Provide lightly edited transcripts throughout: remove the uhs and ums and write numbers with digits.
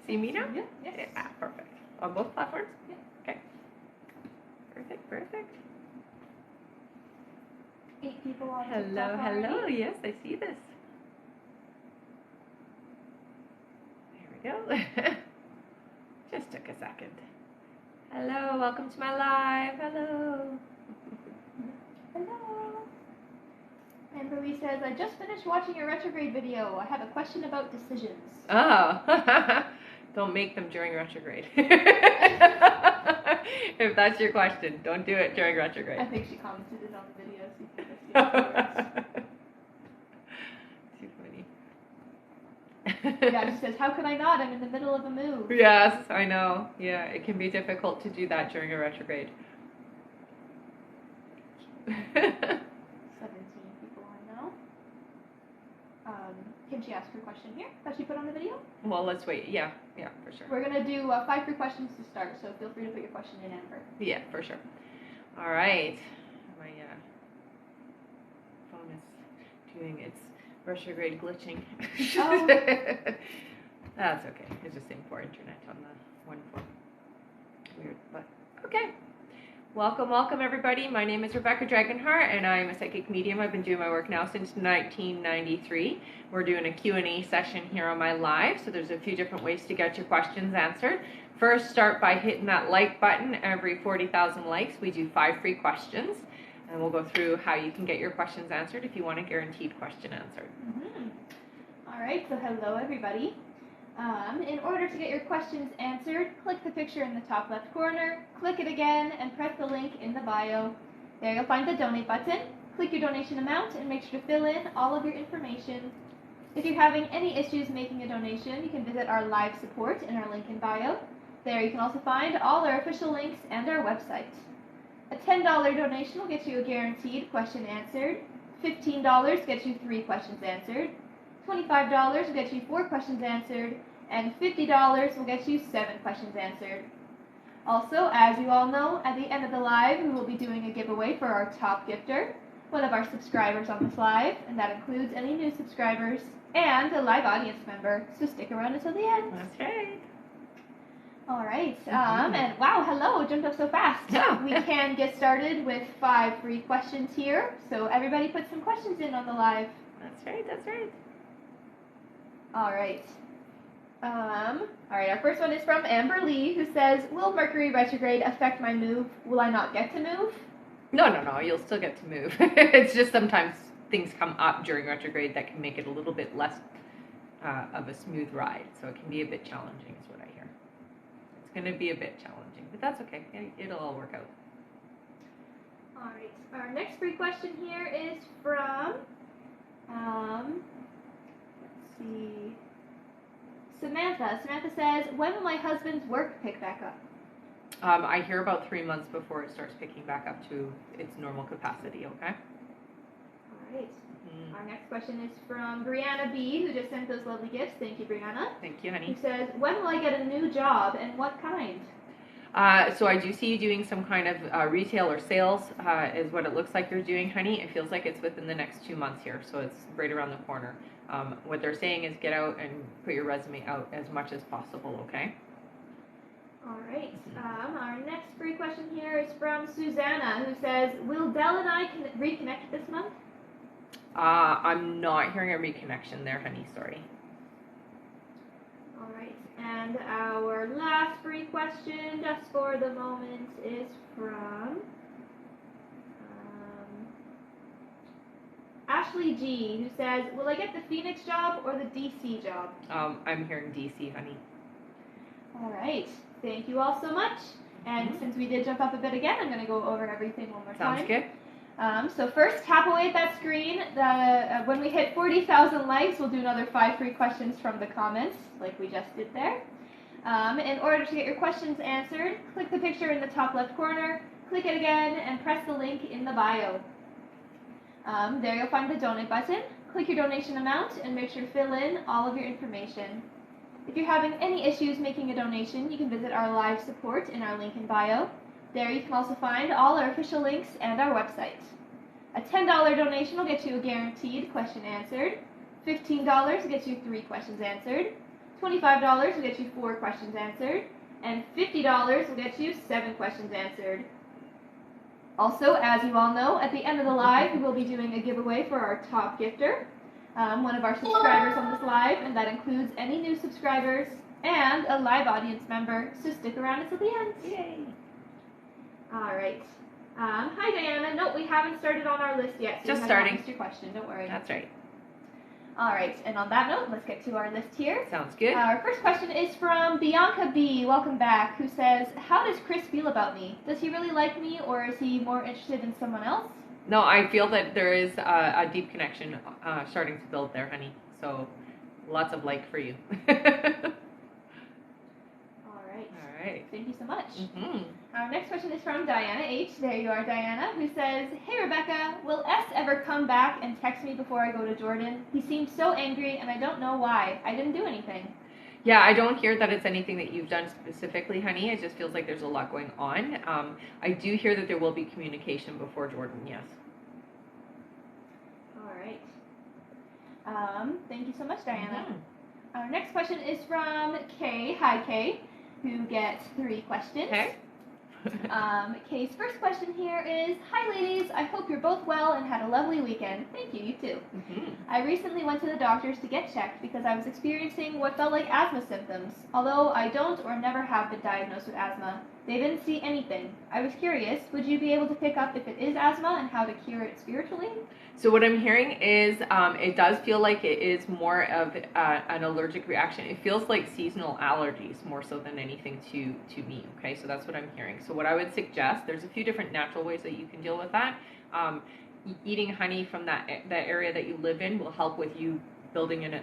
See me now? Yeah. Yes. Yeah, perfect. On both platforms? Yeah. Okay. Perfect. 8 people on Hello, TikTok hello. already. Yes, I see this. There we go. Just took a second. Hello, welcome to my live. Hello. Hello. Amber Lee says, I just finished watching your retrograde video. I have a question about decisions. Oh. Don't make them during retrograde. If that's your question, don't do it during retrograde. I think she commented it on the video, so you can just see afterwards. Too funny. Yeah, she says, how could I not? I'm in the middle of a move. Yes, I know. Yeah, it can be difficult to do that during a retrograde. 17 people I know. Can she ask her question here that she put on the video? Well, let's wait. Yeah, for sure. We're going to do 5 free questions to start, so feel free to put your question in, Amber. Yeah, for sure. All right. My phone is doing its retrograde glitching. Oh. That's okay. It's just saying poor internet on the one phone. Weird, but okay. Welcome everybody. My name is Rebecca Dragonheart and I'm a psychic medium. I've been doing my work now since 1993. We're doing a Q&A session here on my live, so there's a few different ways to get your questions answered. First, start by hitting that like button. Every 40,000 likes, we do 5 free questions, and we'll go through how you can get your questions answered if you want a guaranteed question answered. All right, so hello everybody. In order to get your questions answered, click the picture in the top left corner, click it again, and press the link in the bio. There you'll find the donate button. Click your donation amount and make sure to fill in all of your information. If you're having any issues making a donation, you can visit our live support in our link in bio. There you can also find all our official links and our website. A $10 donation will get you a guaranteed question answered. $15 gets you 3 questions answered. $25 will get you 4 questions answered, and $50 will get you 7 questions answered. Also, as you all know, at the end of the live, we will be doing a giveaway for our top gifter, one of our subscribers on this live, and that includes any new subscribers and a live audience member, so stick around until the end. That's right. All right, and wow, hello, jumped up so fast. Yeah. We can get started with 5 free questions here, so everybody put some questions in on the live. That's right. All right. Our first one is from Amber Lee, who says, will Mercury retrograde affect my move? Will I not get to move? No, you'll still get to move. It's just sometimes things come up during retrograde that can make it a little bit less of a smooth ride. So it can be a bit challenging is what I hear. It's going to be a bit challenging, but that's okay. It'll all work out. All right. Our next free question here is from, let's see, Samantha. Samantha says, when will my husband's work pick back up? I hear about 3 months before it starts picking back up to its normal capacity, okay? All right. Our next question is from Brianna B, who just sent those lovely gifts. Thank you, Brianna. Thank you, honey. Who says, when will I get a new job and what kind? So I do see you doing some kind of retail or sales is what it looks like you're doing, honey. It feels like it's within the next 2 months here, so it's right around the corner. What they're saying is get out and put your resume out as much as possible, okay? All right. Our next free question here is from Susanna, who says, will Dell and I reconnect this month? I'm not hearing a reconnection there, honey. Sorry. All right. And our last free question, just for the moment, is from Ashley G, who says, will I get the Phoenix job or the DC job? I'm hearing DC, honey. All right. Thank you all so much. And since we did jump up a bit again, I'm going to go over everything one more time. Sounds good. So first, tap away at that screen. When we hit 40,000 likes, we'll do another 5 free questions from the comments, like we just did there. In order to get your questions answered, click the picture in the top left corner, click it again, and press the link in the bio. There you'll find the donate button. Click your donation amount and make sure to fill in all of your information. If you're having any issues making a donation, you can visit our live support in our link in bio. There you can also find all our official links and our website. A $10 donation will get you a guaranteed question answered. $15 will get you 3 questions answered. $25 will get you 4 questions answered, and $50 will get you 7 questions answered. Also, as you all know, at the end of the live, we will be doing a giveaway for our top gifter, one of our subscribers on this live, and that includes any new subscribers and a live audience member, so stick around until the end. Yay! All right. Hi, Diana. No, we haven't started on our list yet, so Just you starting. haven't missed your question. Don't worry. That's right. All right, and on that note, let's get to our list here. Sounds good. Our first question is from Bianca B. Welcome back, who says, "How does Chris feel about me? Does he really like me, or is he more interested in someone else?" No, I feel that there is a deep connection starting to build there, honey. So lots of like for you. All right. All right. Thank you so much. Mm-hmm. Our next question is from Diana H. There you are, Diana, who says, "Hey, Rebecca, will S ever come back and text me before I go to Jordan? He seems so angry, and I don't know why. I didn't do anything." Yeah, I don't hear that it's anything that you've done specifically, honey. It just feels like there's a lot going on. I do hear that there will be communication before Jordan, yes. All right. Thank you so much, Diana. Mm-hmm. Our next question is from Kay. Hi, Kay, who gets 3 questions. Okay. Kay's first question here is, "Hi, ladies. I hope you're both well and had a lovely weekend." Thank you. You too. Mm-hmm. I recently went to the doctors to get checked because I was experiencing what felt like asthma symptoms. Although I don't or never have been diagnosed with asthma, they didn't see anything. I was curious, would you be able to pick up if it is asthma and how to cure it spiritually? So what I'm hearing is it does feel like it is more of an allergic reaction. It feels like seasonal allergies more so than anything to me, okay? So that's what I'm hearing. So what I would suggest, there's a few different natural ways that you can deal with that. Eating honey from that area that you live in will help with you building an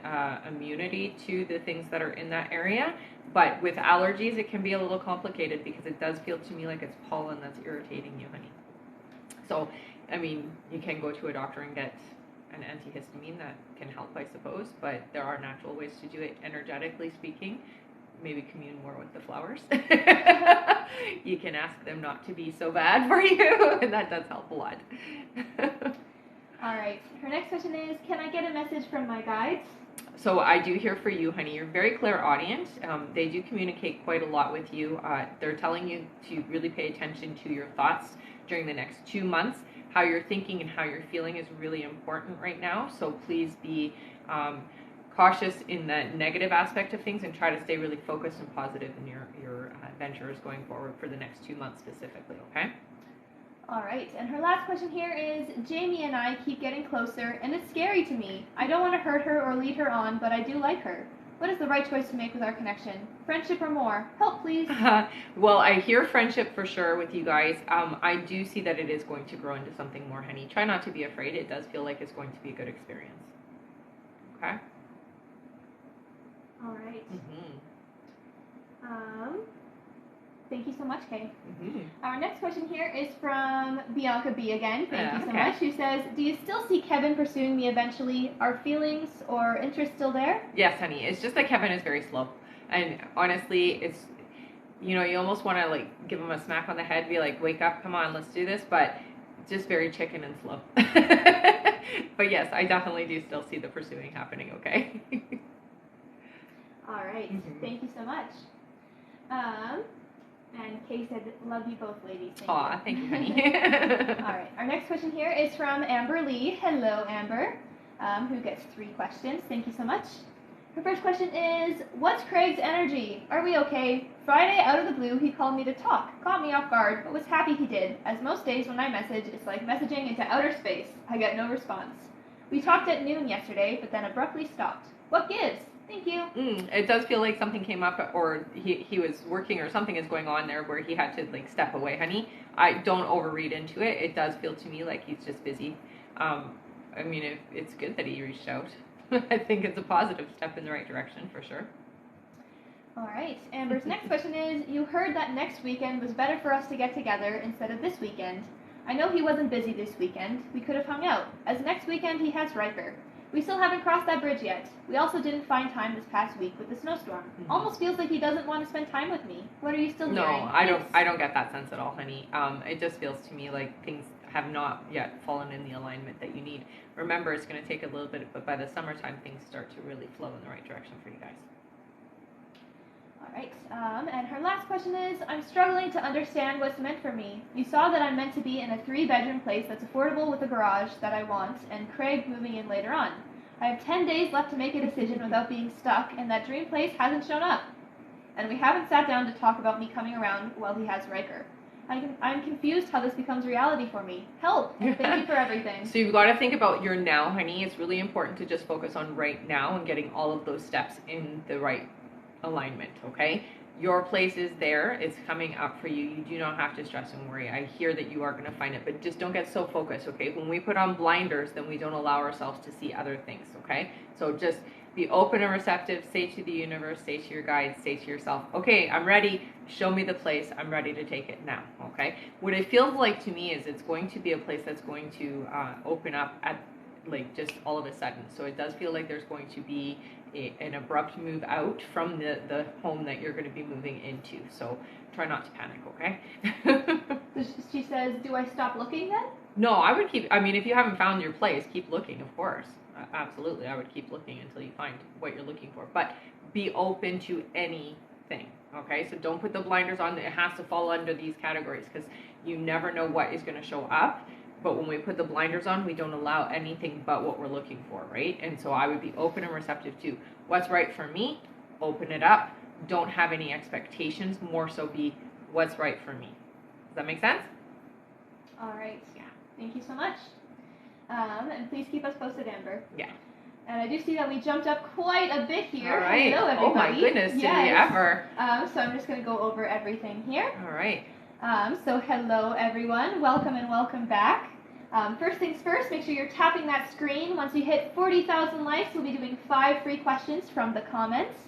immunity to the things that are in that area. But with allergies, it can be a little complicated because it does feel to me like it's pollen that's irritating you, honey. So, I mean, you can go to a doctor and get an antihistamine that can help, I suppose, but there are natural ways to do it energetically speaking. Maybe commune more with the flowers. You can ask them not to be so bad for you, and that does help a lot. All right. Her next question is, "Can I get a message from my guides?" So I do hear for you, honey. You're very clairaudient. They do communicate quite a lot with you. They're telling you to really pay attention to your thoughts during the next 2 months. How you're thinking and how you're feeling is really important right now. So please be cautious in the negative aspect of things and try to stay really focused and positive in your ventures going forward for the next 2 months specifically, okay? All right, and her last question here is, "Jamie and I keep getting closer, and it's scary to me. I don't want to hurt her or lead her on, but I do like her. What is the right choice to make with our connection? Friendship or more? Help, please." Well, I hear friendship for sure with you guys. I do see that it is going to grow into something more, honey. Try not to be afraid. It does feel like it's going to be a good experience. Okay? All right. Mm-hmm. Thank you so much, Kay. Mm-hmm. Our next question here is from Bianca B again. Thank you so Okay. much. Who says, "Do you still see Kevin pursuing me eventually? Are feelings or interest still there?" Yes, honey. It's just that Kevin is very slow. And honestly, it's, you almost want to like give him a smack on the head, be like, "Wake up, come on, let's do this." But just very chicken and slow. But yes, I definitely do still see the pursuing happening, okay? All right. Mhm. Thank you so much. And Kay said, "Love you both, ladies." Aw, thank you, honey. All right. Our next question here is from Amber Lee. Hello, Amber, who gets 3 questions. Thank you so much. Her first question is, "What's Craig's energy? Are we okay? Friday, out of the blue, he called me to talk. Caught me off guard, but was happy he did, as most days when I message, it's like messaging into outer space. I get no response. We talked at noon yesterday, but then abruptly stopped. What gives? Thank you." It does feel like something came up, or he was working, or something is going on there where he had to like step away, honey. I don't overread into it. It does feel to me like he's just busy. I mean, it's good that he reached out. I think it's a positive step in the right direction for sure. All right. Amber's next question is, "You heard that next weekend was better for us to get together instead of this weekend. I know he wasn't busy this weekend. We could have hung out, as next weekend he has Riker. We still haven't crossed that bridge yet. We also didn't find time this past week with the snowstorm. Mm-hmm. Almost feels like he doesn't want to spend time with me. What are you still No, hearing?" I Thanks. don't get that sense at all, honey. It just feels to me like things have not yet fallen in the alignment that you need. Remember, it's going to take a little bit, but by the summertime, things start to really flow in the right direction for you guys. Alright, and her last question is, I'm struggling to understand what's meant for me. You saw that I'm meant to be in a 3-bedroom place that's affordable with a garage that I want, and Craig moving in later on. I have 10 days left to make a decision without being stuck, and that dream place hasn't shown up. And we haven't sat down to talk about me coming around while he has Riker. I'm confused how this becomes reality for me. Help! And thank you for everything. So you've got to think about your now, honey. It's really important to just focus on right now and getting all of those steps in the right alignment, okay? Your place is there. It's coming up for you. You do not have to stress and worry. I hear that you are going to find it, but just don't get so focused, okay? When we put on blinders, then we don't allow ourselves to see other things, okay? So just be open and receptive. Say to the universe, say to your guides, say to yourself, okay, I'm ready. Show me the place. I'm ready to take it now, okay? What it feels like to me is it's going to be a place that's going to open up at like just all of a sudden. So it does feel like there's going to be an abrupt move out from the home that you're going to be moving into. So try not to panic, okay? She says, do I stop looking then? No, I would keep, I mean, if you haven't found your place, keep looking, of course. Absolutely, I would keep looking until you find what you're looking for. But be open to anything, okay? So don't put the blinders on. It has to fall under these categories because you never know what is going to show up. But when we put the blinders on, we don't allow anything but what we're looking for, right? And so I would be open and receptive to what's right for me. Open it up. Don't have any expectations. More so be what's right for me. Does that make sense? All right. Yeah. Thank you so much. And please keep us posted, Amber. Yeah. And I do see that we jumped up quite a bit here. All right. Hello, everybody. Oh my goodness, did we ever? So I'm just going to go over everything here. All right. So hello, everyone. Welcome and welcome back. First things first, make sure you're tapping that screen. Once we hit 40,000 likes, we'll be doing 5 free questions from the comments.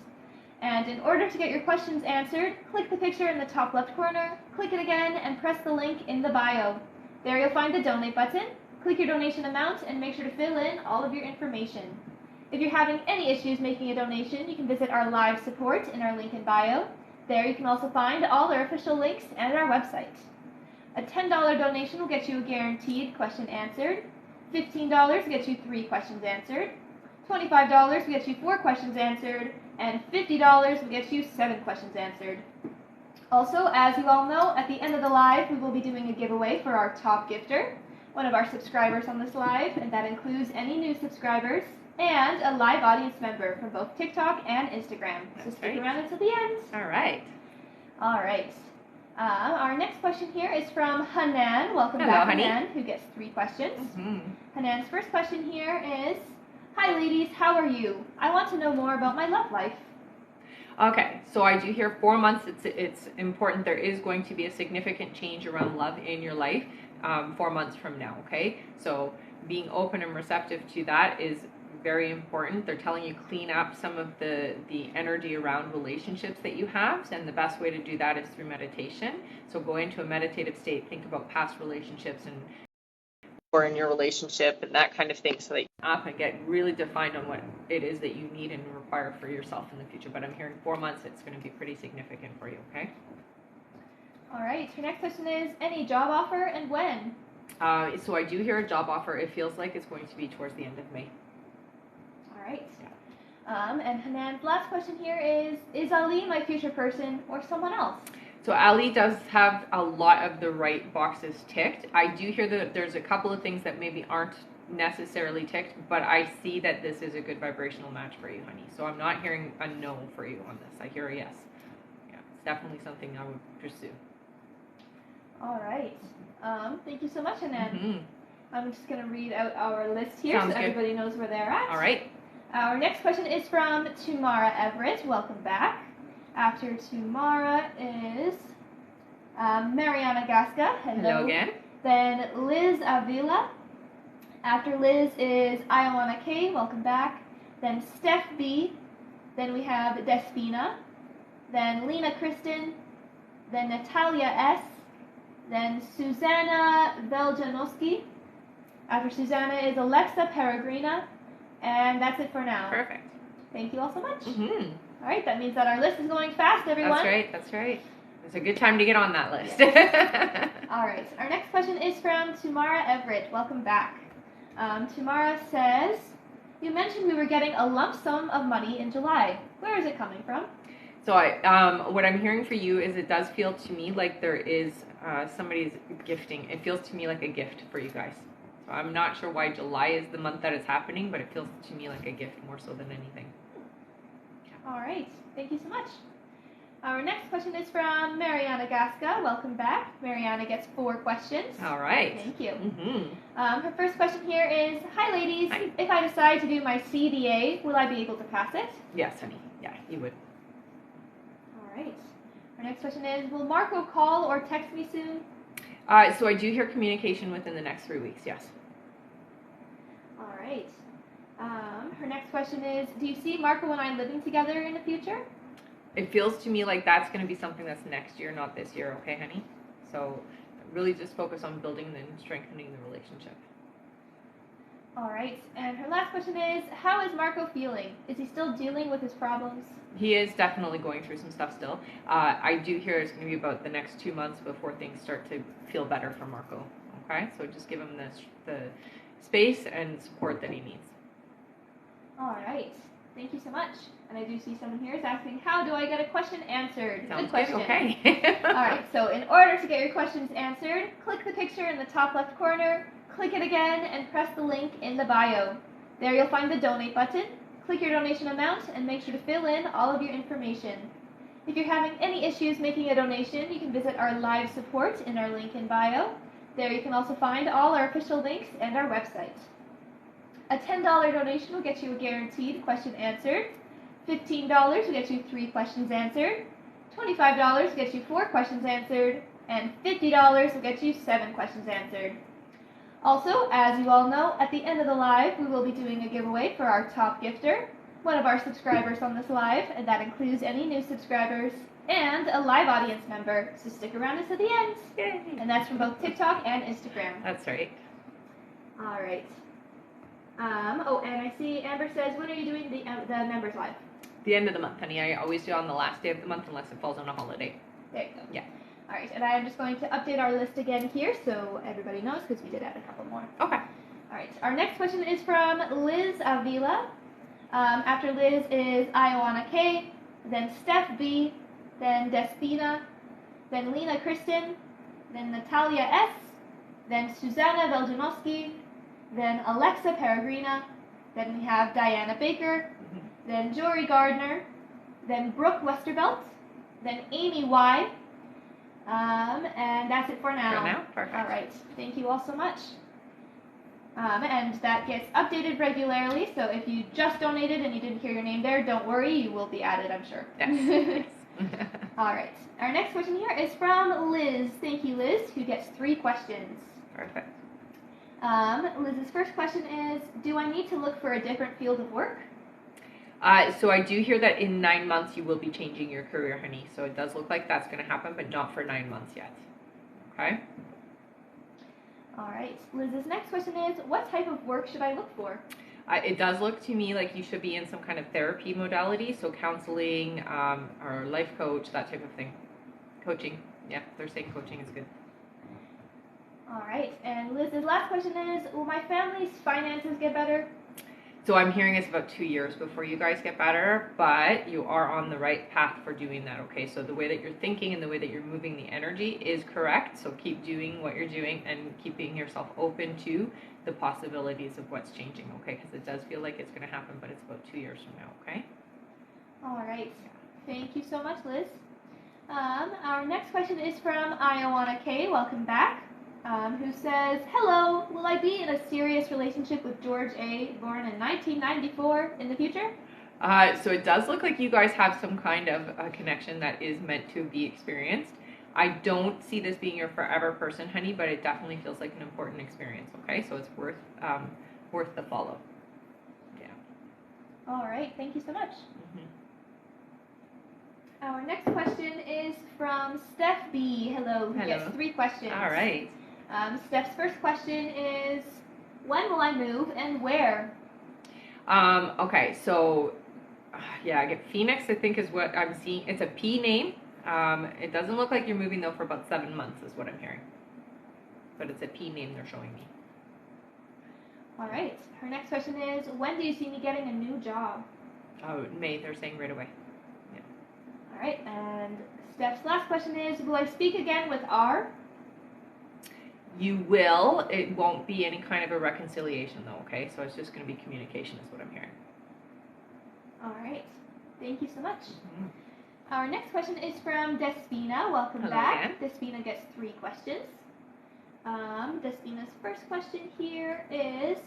And in order to get your questions answered, click the picture in the top left corner, click it again, and press the link in the bio. There you'll find the donate button. Click your donation amount and make sure to fill in all of your information. If you're having any issues making a donation, you can visit our live support in our link in bio. There you can also find all our official links and our website. A $10 donation will get you a guaranteed question answered. $15 gets you 3 questions answered. $25 will get you 4 questions answered. And $50 will get you 7 questions answered. Also, as you all know, at the end of the live, we will be doing a giveaway for our top gifter, one of our subscribers on this live, and that includes any new subscribers, and a live audience member from both TikTok and Instagram. So stick around until the end. All right. All right. Our next question here is from Hanan. Welcome Hello, back, honey. Hanan, who gets 3 questions. Mm-hmm. Hanan's first question here is, hi ladies, how are you? I want to know more about my love life. Okay, so I do hear 4 months. It's important. There is going to be a significant change around love in your life 4 months from now, okay? So being open and receptive to that is very important. They're telling you clean up some of the energy around relationships that you have, and the best way to do that is through meditation. So go into a meditative state, think about past relationships and or in your relationship and that kind of thing, so that you can up and get really defined on what it is that you need and require for yourself in the future. But I'm hearing 4 months, it's going to be pretty significant for you, okay? All right, your next question is, any job offer and when? So I do hear a job offer. It feels like it's going to be towards the end of May. All right. And Hanan's last question here is Ali my future person or someone else? So Ali does have a lot of the right boxes ticked. I do hear that there's a couple of things that maybe aren't necessarily ticked, but I see that this is a good vibrational match for you, honey. So I'm not hearing a no for you on this. I hear a yes. Yeah, it's definitely something I would pursue. All right. Thank you so much, Hanan. Mm-hmm. I'm just going to read out our list here so everybody knows where they're at. All right. Our next question is from Tumara Everett. Welcome back. After Tumara is Mariana Gasca. Hello again. Then Liz Avila. After Liz is Ioana K. Welcome back. Then Steph B. Then we have Despina. Then Lena Kristen. Then Natalia S. Then Susanna Veljanowski. After Susanna is Alexa Peregrina. And that's it for now. Perfect. Thank you all so much. Mm-hmm. All right, that means that our list is going fast, everyone. That's right, that's right. It's a good time to get on that list. All right, our next question is from Tumara Everett. Welcome back. Tumara says, you mentioned we were getting a lump sum of money in July. Where is it coming from? So what I'm hearing for you is it does feel to me like there is somebody's gifting. It feels to me like a gift for you guys. So I'm not sure why July is the month that it's happening, but it feels to me like a gift more so than anything. All right. Thank you so much. Our next question is from Mariana Gasca. Welcome back. Mariana gets 4 questions. All right. Thank you. Mm-hmm. Her first question here is, hi ladies, Hi. if I decide to do my CDA, will I be able to pass it? Yes, honey. Yeah, you would. All right. Our next question is, will Marco call or text me soon? So I do hear communication within the next 3 weeks, yes. All right. Her next question is, do you see Marco and I living together in the future? It feels to me like that's going to be something that's next year, not this year, okay, honey? So really just focus on building and strengthening the relationship. All right. And her last question is, how is Marco feeling? Is he still dealing with his problems? He is definitely going through some stuff still. I do hear it's going to be about the next 2 months before things start to feel better for Marco, okay? So just give him the space and support that he needs. All right. Thank you so much. And I do see someone here is asking, how do I get a question answered? Sounds Good question. good. Okay. All right. So in order to get your questions answered, click the picture in the top left corner, click it again, and press the link in the bio. There you'll find the donate button. Click your donation amount and make sure to fill in all of your information. If you're having any issues making a donation, you can visit our live support in our link in bio. There you can also find all our official links and our website. A $10 donation will get you a guaranteed question answered. $15 will get you 3 questions answered. $25 will get you 4 questions answered. And $50 will get you 7 questions answered. Also, as you all know, at the end of the live, we will be doing a giveaway for our top gifter, one of our subscribers on this live, and that includes any new subscribers, and a live audience member. So stick around until the end. Yay. And that's from both TikTok and Instagram. That's right. All right. And I see Amber says, when are you doing the members live? The end of the month, honey. I always do on the last day of the month unless it falls on a holiday. There you go. Yeah. All right, and I am just going to update our list again here so everybody knows because we did add a couple more. Okay. All right, our next question is from Liz Avila. After Liz is Ioana K, then Steph B, then Despina, then Lena Kristen, then Natalia S, then Susanna Veljanowski, then Alexa Peregrina, then we have Diana Baker, then Jory Gardner, then Brooke Westervelt, then Amy Y, and that's it for now. For now? Perfect. All right. Thank you all so much. And that gets updated regularly, so if you just donated and you didn't hear your name there, don't worry, you will be added, I'm sure. Yes. All right. Our next question here is from Liz. Thank you, Liz, who gets 3 questions. Perfect. Liz's first question is, do I need to look for a different field of work? So I do hear that in 9 months you will be changing your career, honey. So it does look like that's going to happen, but not for 9 months yet. Okay? All right. Liz's next question is, what type of work should I look for? It does look to me like you should be in some kind of therapy modality, so counseling or life coach, that type of thing. Coaching. Yeah, they're saying coaching is good. All right. And Liz's last question is, will my family's finances get better? So I'm hearing it's about 2 years before you guys get better, but you are on the right path for doing that, okay? So the way that you're thinking and the way that you're moving the energy is correct. So keep doing what you're doing and keeping yourself open to the possibilities of what's changing, okay? Because it does feel like it's going to happen, but it's about 2 years from now, okay? All right. Thank you so much, Liz. Our next question is from Ioana K. Welcome back. Who says, hello, will I be in a serious relationship with George A., born in 1994, in the future? So it does look like you guys have some kind of a connection that is meant to be experienced. I don't see this being your forever person, honey, but it definitely feels like an important experience, okay? So it's worth the follow. Yeah. All right, thank you so much. Mm-hmm. Our next question is from Steph B. Hello, who gets 3 questions. All right. Steph's first question is, when will I move and where? Okay, so, yeah, I get Phoenix, I think is what I'm seeing. It's a P name. It doesn't look like you're moving, though, for about 7 months is what I'm hearing. But it's a P name they're showing me. All right. Her next question is, when do you see me getting a new job? Oh, May, they're saying right away. All right, and Steph's last question is, will I speak again with R? You will. It won't be any kind of a reconciliation though, okay? So it's just going to be communication is what I'm hearing. All right. Thank you so much. Mm-hmm. Our next question is from Despina. Welcome Hello back. again. Despina gets 3 questions. Despina's first question here is,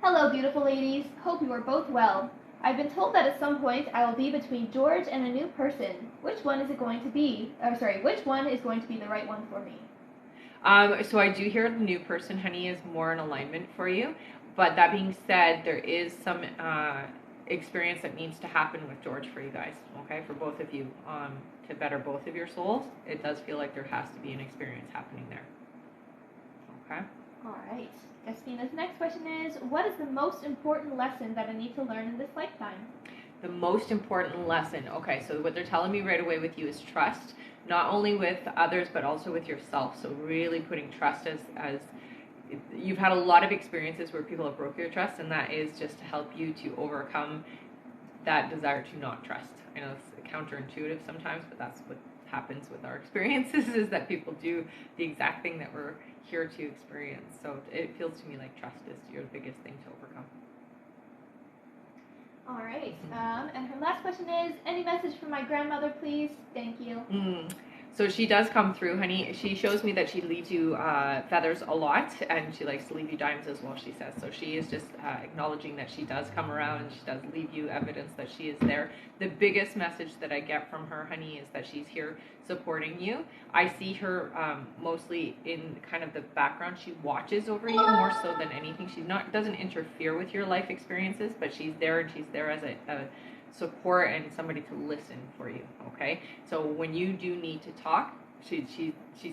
hello, beautiful ladies. Hope you are both well. I've been told that at some point I will be between George and a new person. Which one is it going to be? Which one is going to be the right one for me? So I do hear the new person, honey, is more in alignment for you. But that being said, there is some experience that needs to happen with George for you guys, okay? For both of you, to better both of your souls. It does feel like there has to be an experience happening there. Okay? All right. Despina's next question is, what is the most important lesson that I need to learn in this lifetime? The most important lesson. Okay, so what they're telling me right away with you is trust, not only with others, but also with yourself. So really putting trust as you've had a lot of experiences where people have broke your trust, and that is just to help you to overcome that desire to not trust. I know it's counterintuitive sometimes, but that's what happens with our experiences, is that people do the exact thing that we're here to experience. So it feels to me like trust is your biggest thing to overcome. All right. And her last question is, any message from my grandmother, please? Thank you. So she does come through, honey. She shows me that she leaves you feathers a lot, and she likes to leave you dimes as well, she says. So she is just acknowledging that she does come around, and she does leave you evidence that she is there. The biggest message that I get from her, honey, is that she's here supporting you. I see her mostly in kind of the background. She watches over you more so than anything. She doesn't interfere with your life experiences, but she's there, and she's there as a support and somebody to listen for you, okay? So when you do need to talk, she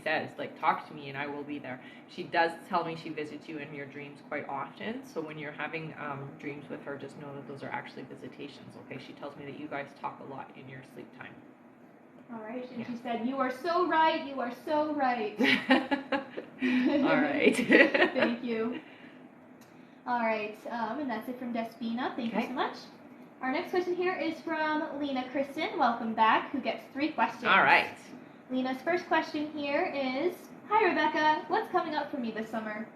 says, like, talk to me and I will be there. She does tell me she visits you in your dreams quite often, so when you're having dreams with her, just know that those are actually visitations, okay? She tells me that you guys talk a lot in your sleep time. All right, and she said, you are so right, you are so right. All right. Thank you. All right, and that's it from Despina. Thank you so much. Our next question here is from Lena Kristen, welcome back, who gets 3 questions. All right. Lena's first question here is, hi Rebecca, what's coming up for me this summer?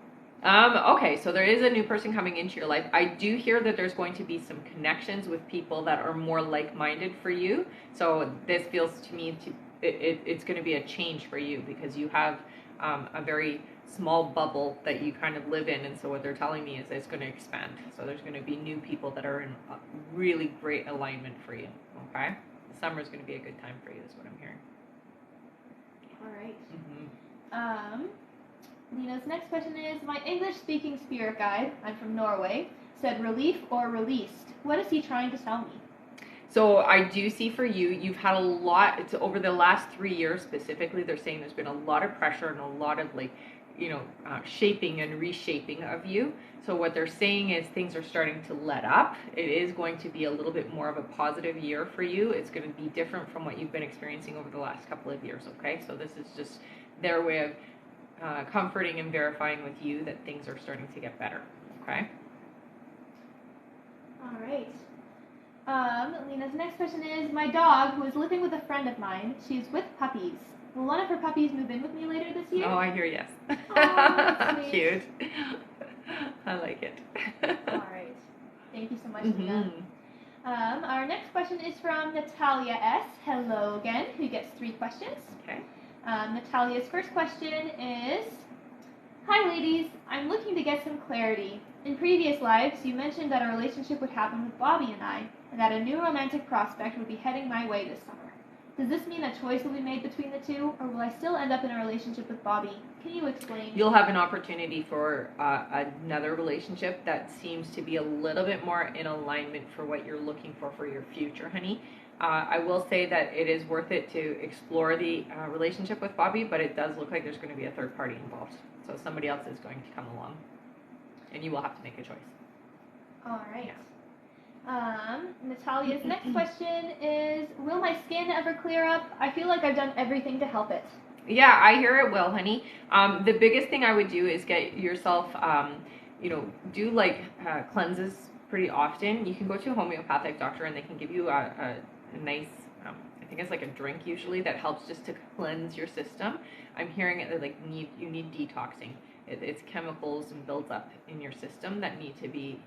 Okay, so there is a new person coming into your life. I do hear that there's going to be some connections with people that are more like-minded for you. So this feels to me it's going to be a change for you, because you have a very small bubble that you kind of live in, and so what they're telling me is that it's going to expand. So there's going to be new people that are in a really great alignment for you. Okay, the summer is going to be a good time for you, is what I'm hearing. All right. Lena's next question is, my English-speaking spirit guide, I'm from Norway, said relief or released. What is he trying to tell me? So I do see for you, you've had a lot, it's over the last 3 years specifically, they're saying there's been a lot of pressure and a lot of shaping and reshaping of you. So what they're saying is things are starting to let up. It is going to be a little bit more of a positive year for you. It's going to be different from what you've been experiencing over the last couple of years, okay? So this is just their way of comforting and verifying with you that things are starting to get better, okay? All right. Lena's next question is, my dog, who is living with a friend of mine, she's with puppies. Will one of her puppies move in with me later this year? Oh, I hear yes. Oh, that's cute. I like it. All right. Thank you so much, Lena. Our next question is from Natalia S. Hello again, who gets 3 questions. Okay. Natalia's first question is, hi ladies, I'm looking to get some clarity. In previous lives, you mentioned that a relationship would happen with Bobby and I, and that a new romantic prospect would be heading my way this summer. Does this mean a choice will be made between the two, or will I still end up in a relationship with Bobby? Can you explain? You'll have an opportunity for another relationship that seems to be a little bit more in alignment for what you're looking for your future, honey. I will say that it is worth it to explore the relationship with Bobby, but it does look like there's going to be a third party involved. So somebody else is going to come along, and you will have to make a choice. All right. Yeah. Natalia's next question is, will my skin ever clear up? I feel like I've done everything to help it. Yeah, I hear it will, honey. The biggest thing I would do is get yourself, do cleanses pretty often. You can go to a homeopathic doctor and they can give you a nice, I think it's like a drink usually that helps just to cleanse your system. I'm hearing it like you need detoxing. It's chemicals and builds up in your system that need to be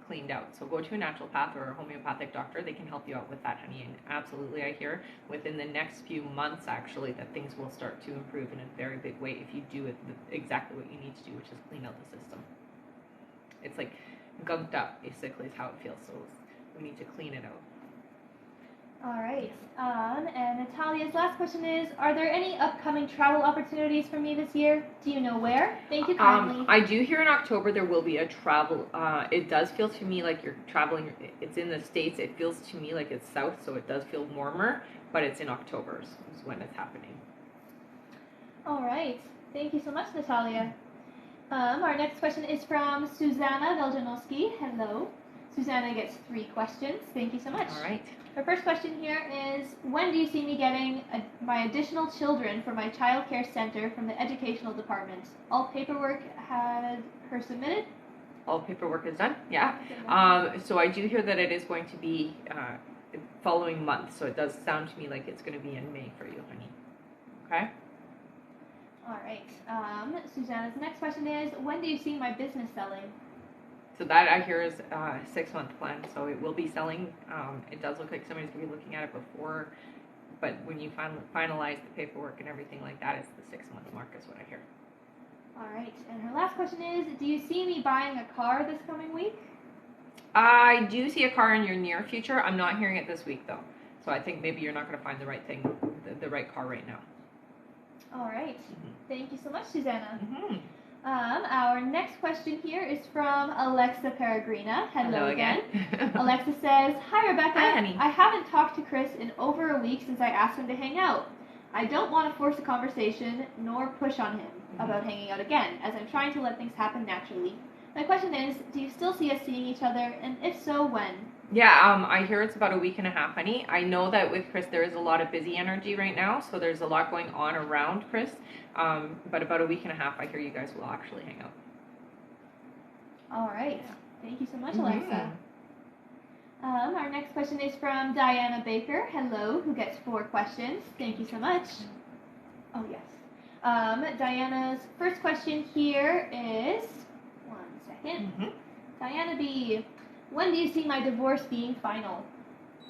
cleaned out. So go to a naturopath or a homeopathic doctor. They can help you out with that, honey. And absolutely, I hear within the next few months, actually, that things will start to improve in a very big way if you do it exactly what you need to do, which is clean out the system. It's like gunked up, basically, is how it feels. So we need to clean it out. All right. And Natalia's last question is, are there any upcoming travel opportunities for me this year? Do you know where? Thank you kindly. I do hear in October there will be a travel. It does feel to me like you're traveling. It's in the States. It feels to me like it's south, so it does feel warmer, but it's in October is when it's happening. All right. Thank you so much, Natalia. Our next question is from Susanna Veljanowski. Hello. Susanna gets 3 questions. Thank you so much. All right. Her first question here is, when do you see me getting my additional children for my child care center from the educational department? All paperwork had her submitted? All paperwork is done, yeah. So I do hear that it is going to be the following month, so it does sound to me like it's going to be in May for you, honey. Okay? All right. Susanna's next question is, when do you see my business selling? So that I hear is a 6-month plan, so it will be selling. It does look like somebody's going to be looking at it before, but when you finalize the paperwork and everything like that, it's the 6-month mark is what I hear. All right, and her last question is, do you see me buying a car this coming week? I do see a car in your near future. I'm not hearing it this week, though. So I think maybe you're not going to find the right thing, the right car right now. All right. Thank you so much, Susanna. Mm-hmm. Our next question here is from Alexa Peregrina. Hello again. Alexa says, hi, Rebecca. Hi, honey. I haven't talked to Chris in over a week since I asked him to hang out. I don't want to force a conversation nor push on him about hanging out again, as I'm trying to let things happen naturally. My question is, do you still see us seeing each other, and if so, when? Yeah, I hear it's about a week and a half, honey. I know that with Chris there is a lot of busy energy right now, so there's a lot going on around Chris. But about a week and a half, I hear you guys will actually hang out. All right. Thank you so much, Alexa. Our next question is from Diana Baker. Hello, who gets 4 questions. Thank you so much. Oh, yes. Diana's first question here is, 1 second. Diana B., when do you see my divorce being final?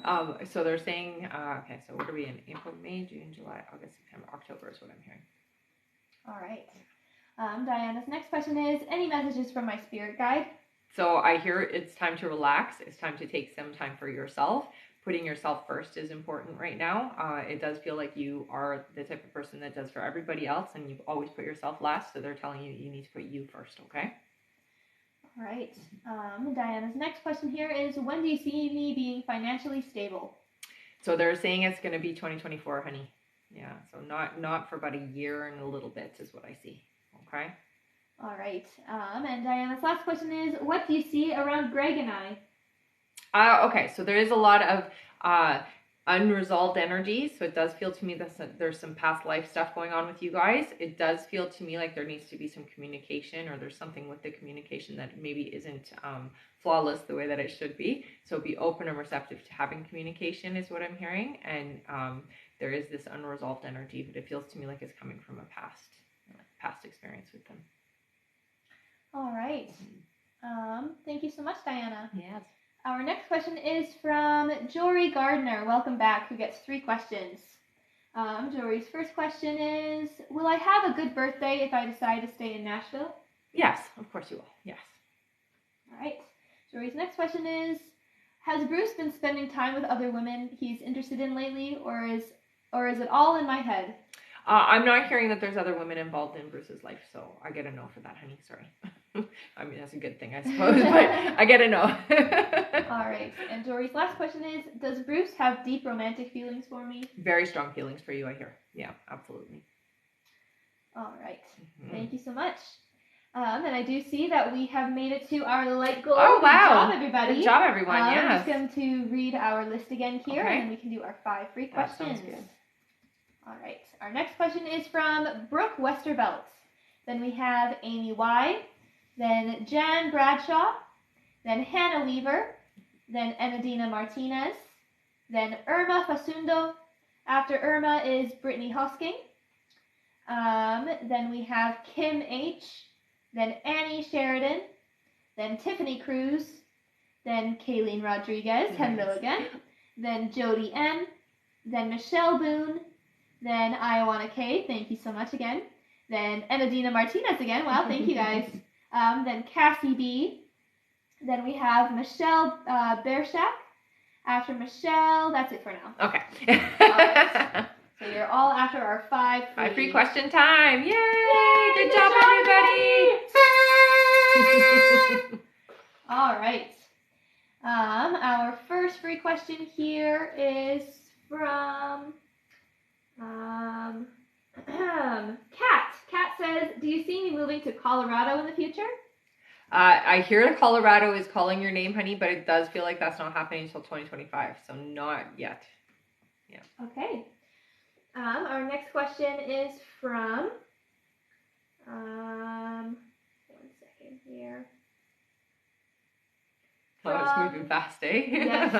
So they're saying, okay, so what are we in? April, May, June, July, August, September, October is what I'm hearing. All right. Diana's next question is, any messages from my spirit guide? So I hear it's time to relax. It's time to take some time for yourself. Putting yourself first is important right now. It does feel like you are the type of person that does for everybody else, and you've always put yourself last, so they're telling you you need to put you first, okay? All right. Diana's next question here is, when do you see me being financially stable? So they're saying it's going to be 2024, honey. Yeah, so not for about a year and a little bit is what I see, okay? All right. And Diana's last question is, what do you see around Greg and I? Okay, so there is a lot of unresolved energy, so it does feel to me that there's some past life stuff going on with you guys. It does feel to me like there needs to be some communication, or there's something with the communication that maybe isn't flawless the way that it should be. So be open and receptive to having communication is what I'm hearing, and there is this unresolved energy, but it feels to me like it's coming from a past experience with them. All right. Thank you so much, Diana. Yes. Our next question is from Jory Gardner. Welcome back, who gets 3 questions. Jory's first question is, will I have a good birthday if I decide to stay in Nashville? Yes, of course you will. Yes. All right. Jory's next question is, has Bruce been spending time with other women he's interested in lately, or is it all in my head? I'm not hearing that there's other women involved in Bruce's life, so I get a no for that, honey. Sorry. I mean, that's a good thing, I suppose, but I get a no. All right. And Jory's last question is, does Bruce have deep romantic feelings for me? Very strong feelings for you, I hear. Yeah, absolutely. All right. Thank you so much. And I do see that we have made it to our light goal. Oh, wow. Good job, everybody. Good job, everyone. Yes. I'm just going to read our list again here, Okay. and then we can do our 5 free questions. That sounds good. All right. Our next question is from Brooke Westervelt. Then we have Amy Y. Then Jan Bradshaw. Then Hannah Weaver. Then Enadina Martinez. Then Irma Fasundo. After Irma is Brittany Hosking. Then we have Kim H. Then Annie Sheridan. Then Tiffany Cruz. Then Kayleen Rodriguez. Hello again. Then Jody M. Then Michelle Boone. Then Iowana K. Thank you so much again. Then Enadina Martinez again. Wow, thank you guys. Then Cassie B. Then we have Michelle Bershak. After Michelle, that's it for now. Okay. All right. So you're all after our 5 free. 5 free question time. Yay! Yay, Good job, everybody. All right. Our first free question here is from Kat. Kat says, do you see me moving to Colorado in the future? I hear that Colorado is calling your name, honey, but it does feel like that's not happening until 2025, so not yet. Yeah. Okay. Our next question is from, 1 second here. Oh, it's moving fast, eh? Yes.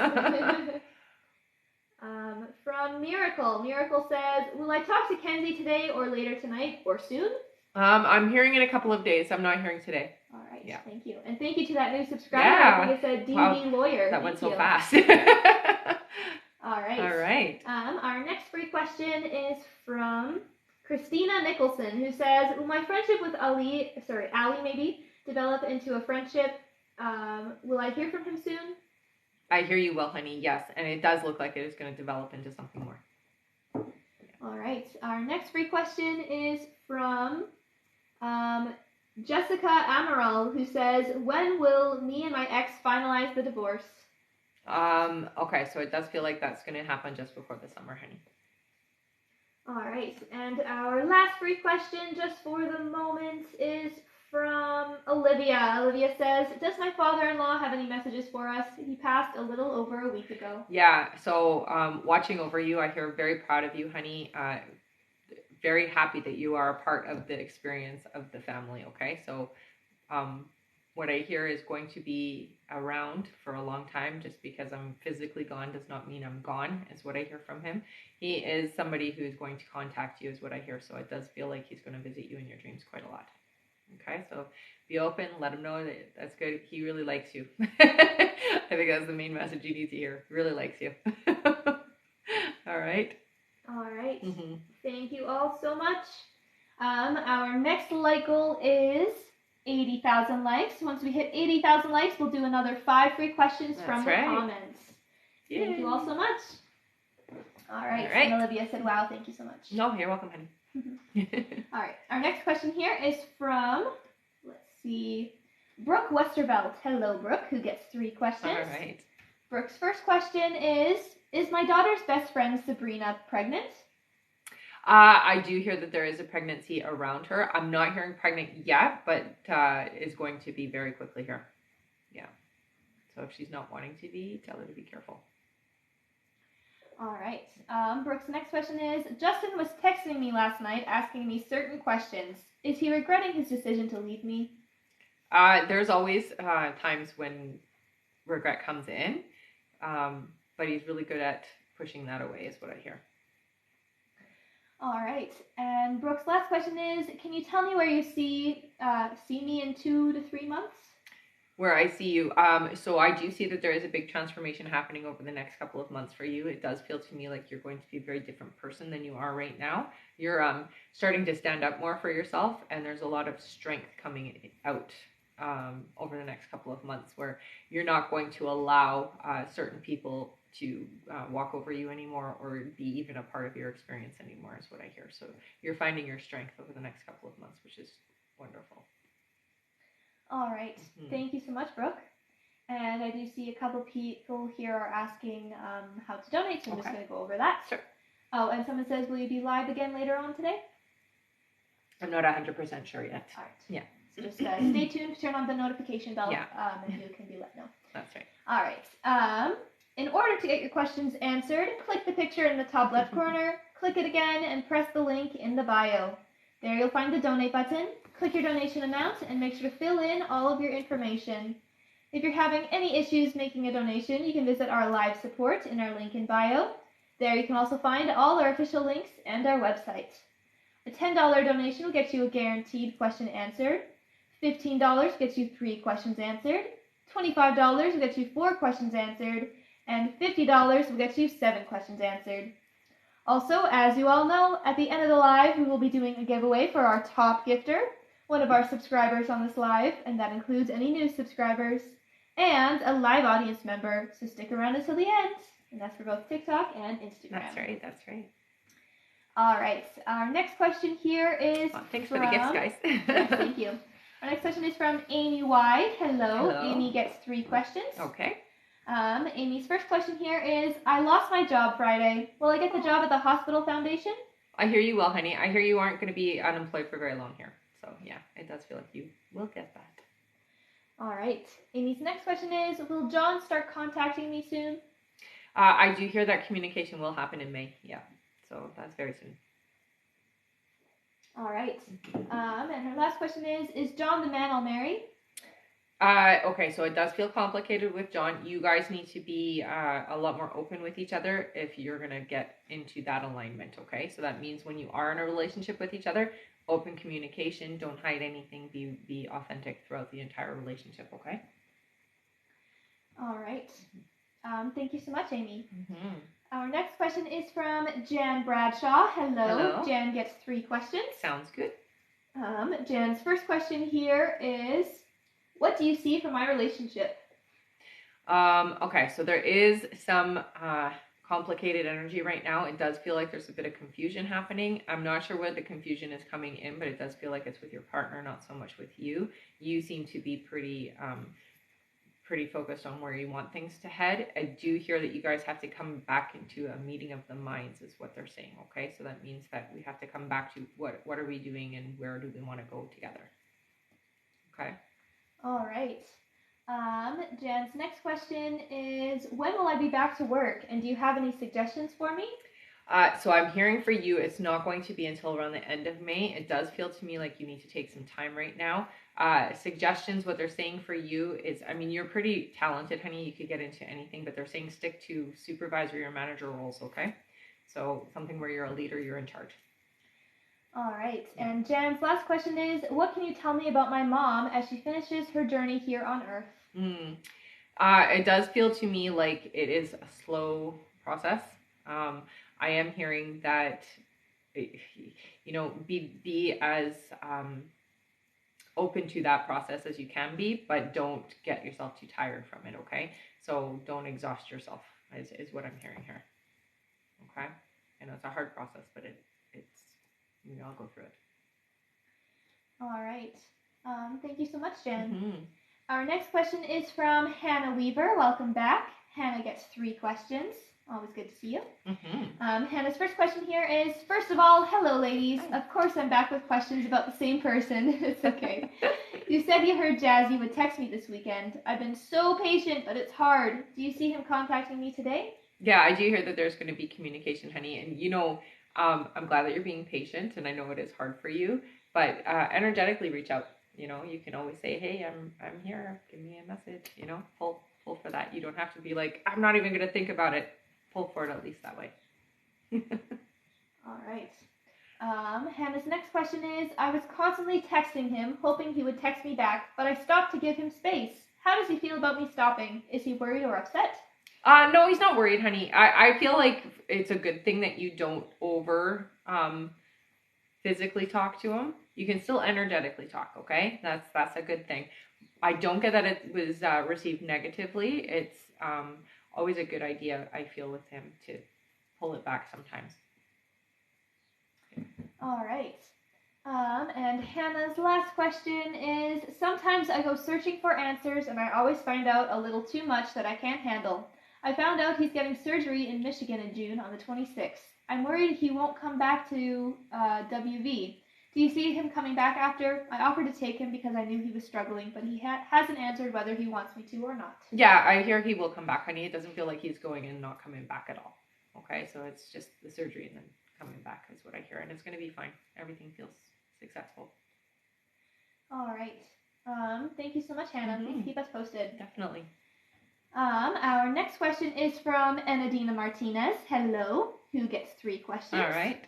From Miracle. Miracle says, will I talk to Kenzie today or later tonight or soon? I'm hearing in a couple of days. I'm not hearing today. All right. Yeah. Thank you. And thank you to that new subscriber. Yeah. I think it said DD Wow. Lawyer. That went so you. fast. All right. All right. Our next free question is from Christina Nicholson, who says, will my friendship with Ali maybe, develop into a friendship? Will I hear from him soon? I hear you well, honey. Yes. And it does look like it is going to develop into something more. All right. Our next free question is from Jessica Amaral, who says, when will me and my ex finalize the divorce? Okay, so it does feel like that's going to happen just before the summer, honey. All right. And our last free question, just for the moment, is from Olivia. Olivia says, does my father-in-law have any messages for us? He passed a little over a week ago. Yeah, so watching over you, I hear very proud of you, honey. Very happy that you are a part of the experience of the family, okay? So what I hear is going to be around for a long time. Just because I'm physically gone does not mean I'm gone, is what I hear from him. He is somebody who is going to contact you, is what I hear. So it does feel like he's going to visit you in your dreams quite a lot. Okay, so be open, let him know that that's good. He really likes you. I think that's the main message you need to hear. He really likes you. All right. All right. Mm-hmm. Thank you all so much. Our next like goal is 80,000 likes. Once we hit 80,000 likes, we'll do another 5 free questions from the comments. Yay. Thank you all so much. All right. And Olivia said, wow, thank you so much. No, you're welcome, honey. All right. Our next question here is from, let's see, Brooke Westervelt. Hello, Brooke, who gets 3 questions. All right. Brooke's first question is my daughter's best friend Sabrina pregnant? I do hear that there is a pregnancy around her. I'm not hearing pregnant yet, but is going to be very quickly here. Yeah. So if she's not wanting to be, tell her to be careful. All right. Brooke's next question is, Justin was texting me last night asking me certain questions. Is he regretting his decision to leave me? There's always times when regret comes in, but he's really good at pushing that away, is what I hear. All right. And Brooke's last question is, can you tell me where you see me in 2 to 3 months? Where I see you. So I do see that there is a big transformation happening over the next couple of months for you. It does feel to me like you're going to be a very different person than you are right now. You're starting to stand up more for yourself, and there's a lot of strength coming out over the next couple of months, where you're not going to allow certain people to walk over you anymore or be even a part of your experience anymore, is what I hear. So you're finding your strength over the next couple of months, which is wonderful. All right. Mm-hmm. Thank you so much, Brooke. And I do see a couple people here are asking how to donate, so I'm just going to go over that. Sure. Oh, and someone says, will you be live again later on today? I'm not 100% sure yet. All right. Yeah. So just stay tuned, turn on the notification bell, and you can be let know. That's right. All right. In order to get your questions answered, click the picture in the top left corner, click it again, and press the link in the bio. There you'll find the donate button. Click your donation amount and make sure to fill in all of your information. If you're having any issues making a donation, you can visit our live support in our link in bio. There you can also find all our official links and our website. A $10 donation will get you a guaranteed question answered. $15 gets you 3 questions answered. $25 will get you 4 questions answered. And $50 will get you 7 questions answered. Also, as you all know, at the end of the live, we will be doing a giveaway for our top gifter, one of our subscribers on this live, and that includes any new subscribers, and a live audience member, so stick around until the end. And that's for both TikTok and Instagram. That's right, that's right. All right, our next question here is thanks for the gifts, guys. Yes, thank you. Our next question is from Amy Y. Hello. Amy gets 3 questions. Okay. Amy's first question here is, I lost my job Friday. Will I get the job at the hospital foundation? I hear you well, honey. I hear you aren't going to be unemployed for very long here. So, yeah, it does feel like you will get that. All right. Amy's next question is, will John start contacting me soon? I do hear that communication will happen in May. Yeah. So that's very soon. All right. And her last question is John the man I'll marry? Okay, so it does feel complicated with John. You guys need to be a lot more open with each other if you're going to get into that alignment, okay? So that means when you are in a relationship with each other, open communication, don't hide anything, be authentic throughout the entire relationship, okay? All right. Thank you so much, Amy. Mm-hmm. Our next question is from Jan Bradshaw. Hello. Jan gets 3 questions. Sounds good. Jan's first question here is, what do you see for my relationship? Okay, so there is some complicated energy right now. It does feel like there's a bit of confusion happening. I'm not sure where the confusion is coming in, but it does feel like it's with your partner, not so much with you. You seem to be pretty focused on where you want things to head. I do hear that you guys have to come back into a meeting of the minds is what they're saying, okay? So that means that we have to come back to what are we doing and where do we want to go together, okay? All right. Jan's next question is, when will I be back to work? And do you have any suggestions for me? So I'm hearing for you, it's not going to be until around the end of May. It does feel to me like you need to take some time right now. Suggestions, what they're saying for you is, I mean, you're pretty talented, honey. You could get into anything, but they're saying stick to supervisory or manager roles, okay? So something where you're a leader, you're in charge. All right. And Jan's last question is, what can you tell me about my mom as she finishes her journey here on Earth? It does feel to me like it is a slow process. I am hearing that, you know, be as open to that process as you can be, but don't get yourself too tired from it, okay? So don't exhaust yourself is what I'm hearing here, okay? I know it's a hard process, but it's, you know, I'll go through it. All right. Thank you so much, Jan. Mm-hmm. Our next question is from Hannah Weaver. Welcome back. Hannah gets 3 questions. Always good to see you. Mm-hmm. Hannah's first question here is, first of all, hello, ladies. Of course, I'm back with questions about the same person. It's okay. You said you heard Jazzy would text me this weekend. I've been so patient, but it's hard. Do you see him contacting me today? Yeah, I do hear that there's going to be communication, honey. And, you know, I'm glad that you're being patient, and I know it is hard for you, but energetically reach out. You know, you can always say, hey, I'm here. Give me a message, you know, pull for that. You don't have to be like, I'm not even going to think about it. Pull for it at least that way. All right. Hannah's next question is, I was constantly texting him, hoping he would text me back, but I stopped to give him space. How does he feel about me stopping? Is he worried or upset? No, he's not worried, honey. I feel like it's a good thing that you don't physically talk to him. You can still energetically talk, okay? That's a good thing. I don't get that it was received negatively. It's always a good idea, I feel, with him to pull it back sometimes. All right. And Hannah's last question is, sometimes I go searching for answers and I always find out a little too much that I can't handle. I found out he's getting surgery in Michigan in June on the 26th. I'm worried he won't come back to WV. Do you see him coming back after? I offered to take him because I knew he was struggling, but he hasn't answered whether he wants me to or not. Yeah, I hear he will come back, honey. It doesn't feel like he's going and not coming back at all. Okay, so it's just the surgery and then coming back is what I hear, and it's going to be fine. Everything feels successful. All right. Thank you so much, Hannah. Please keep us posted. Definitely. Our next question is from Enadina Martinez. Hello, who gets 3 questions. All right.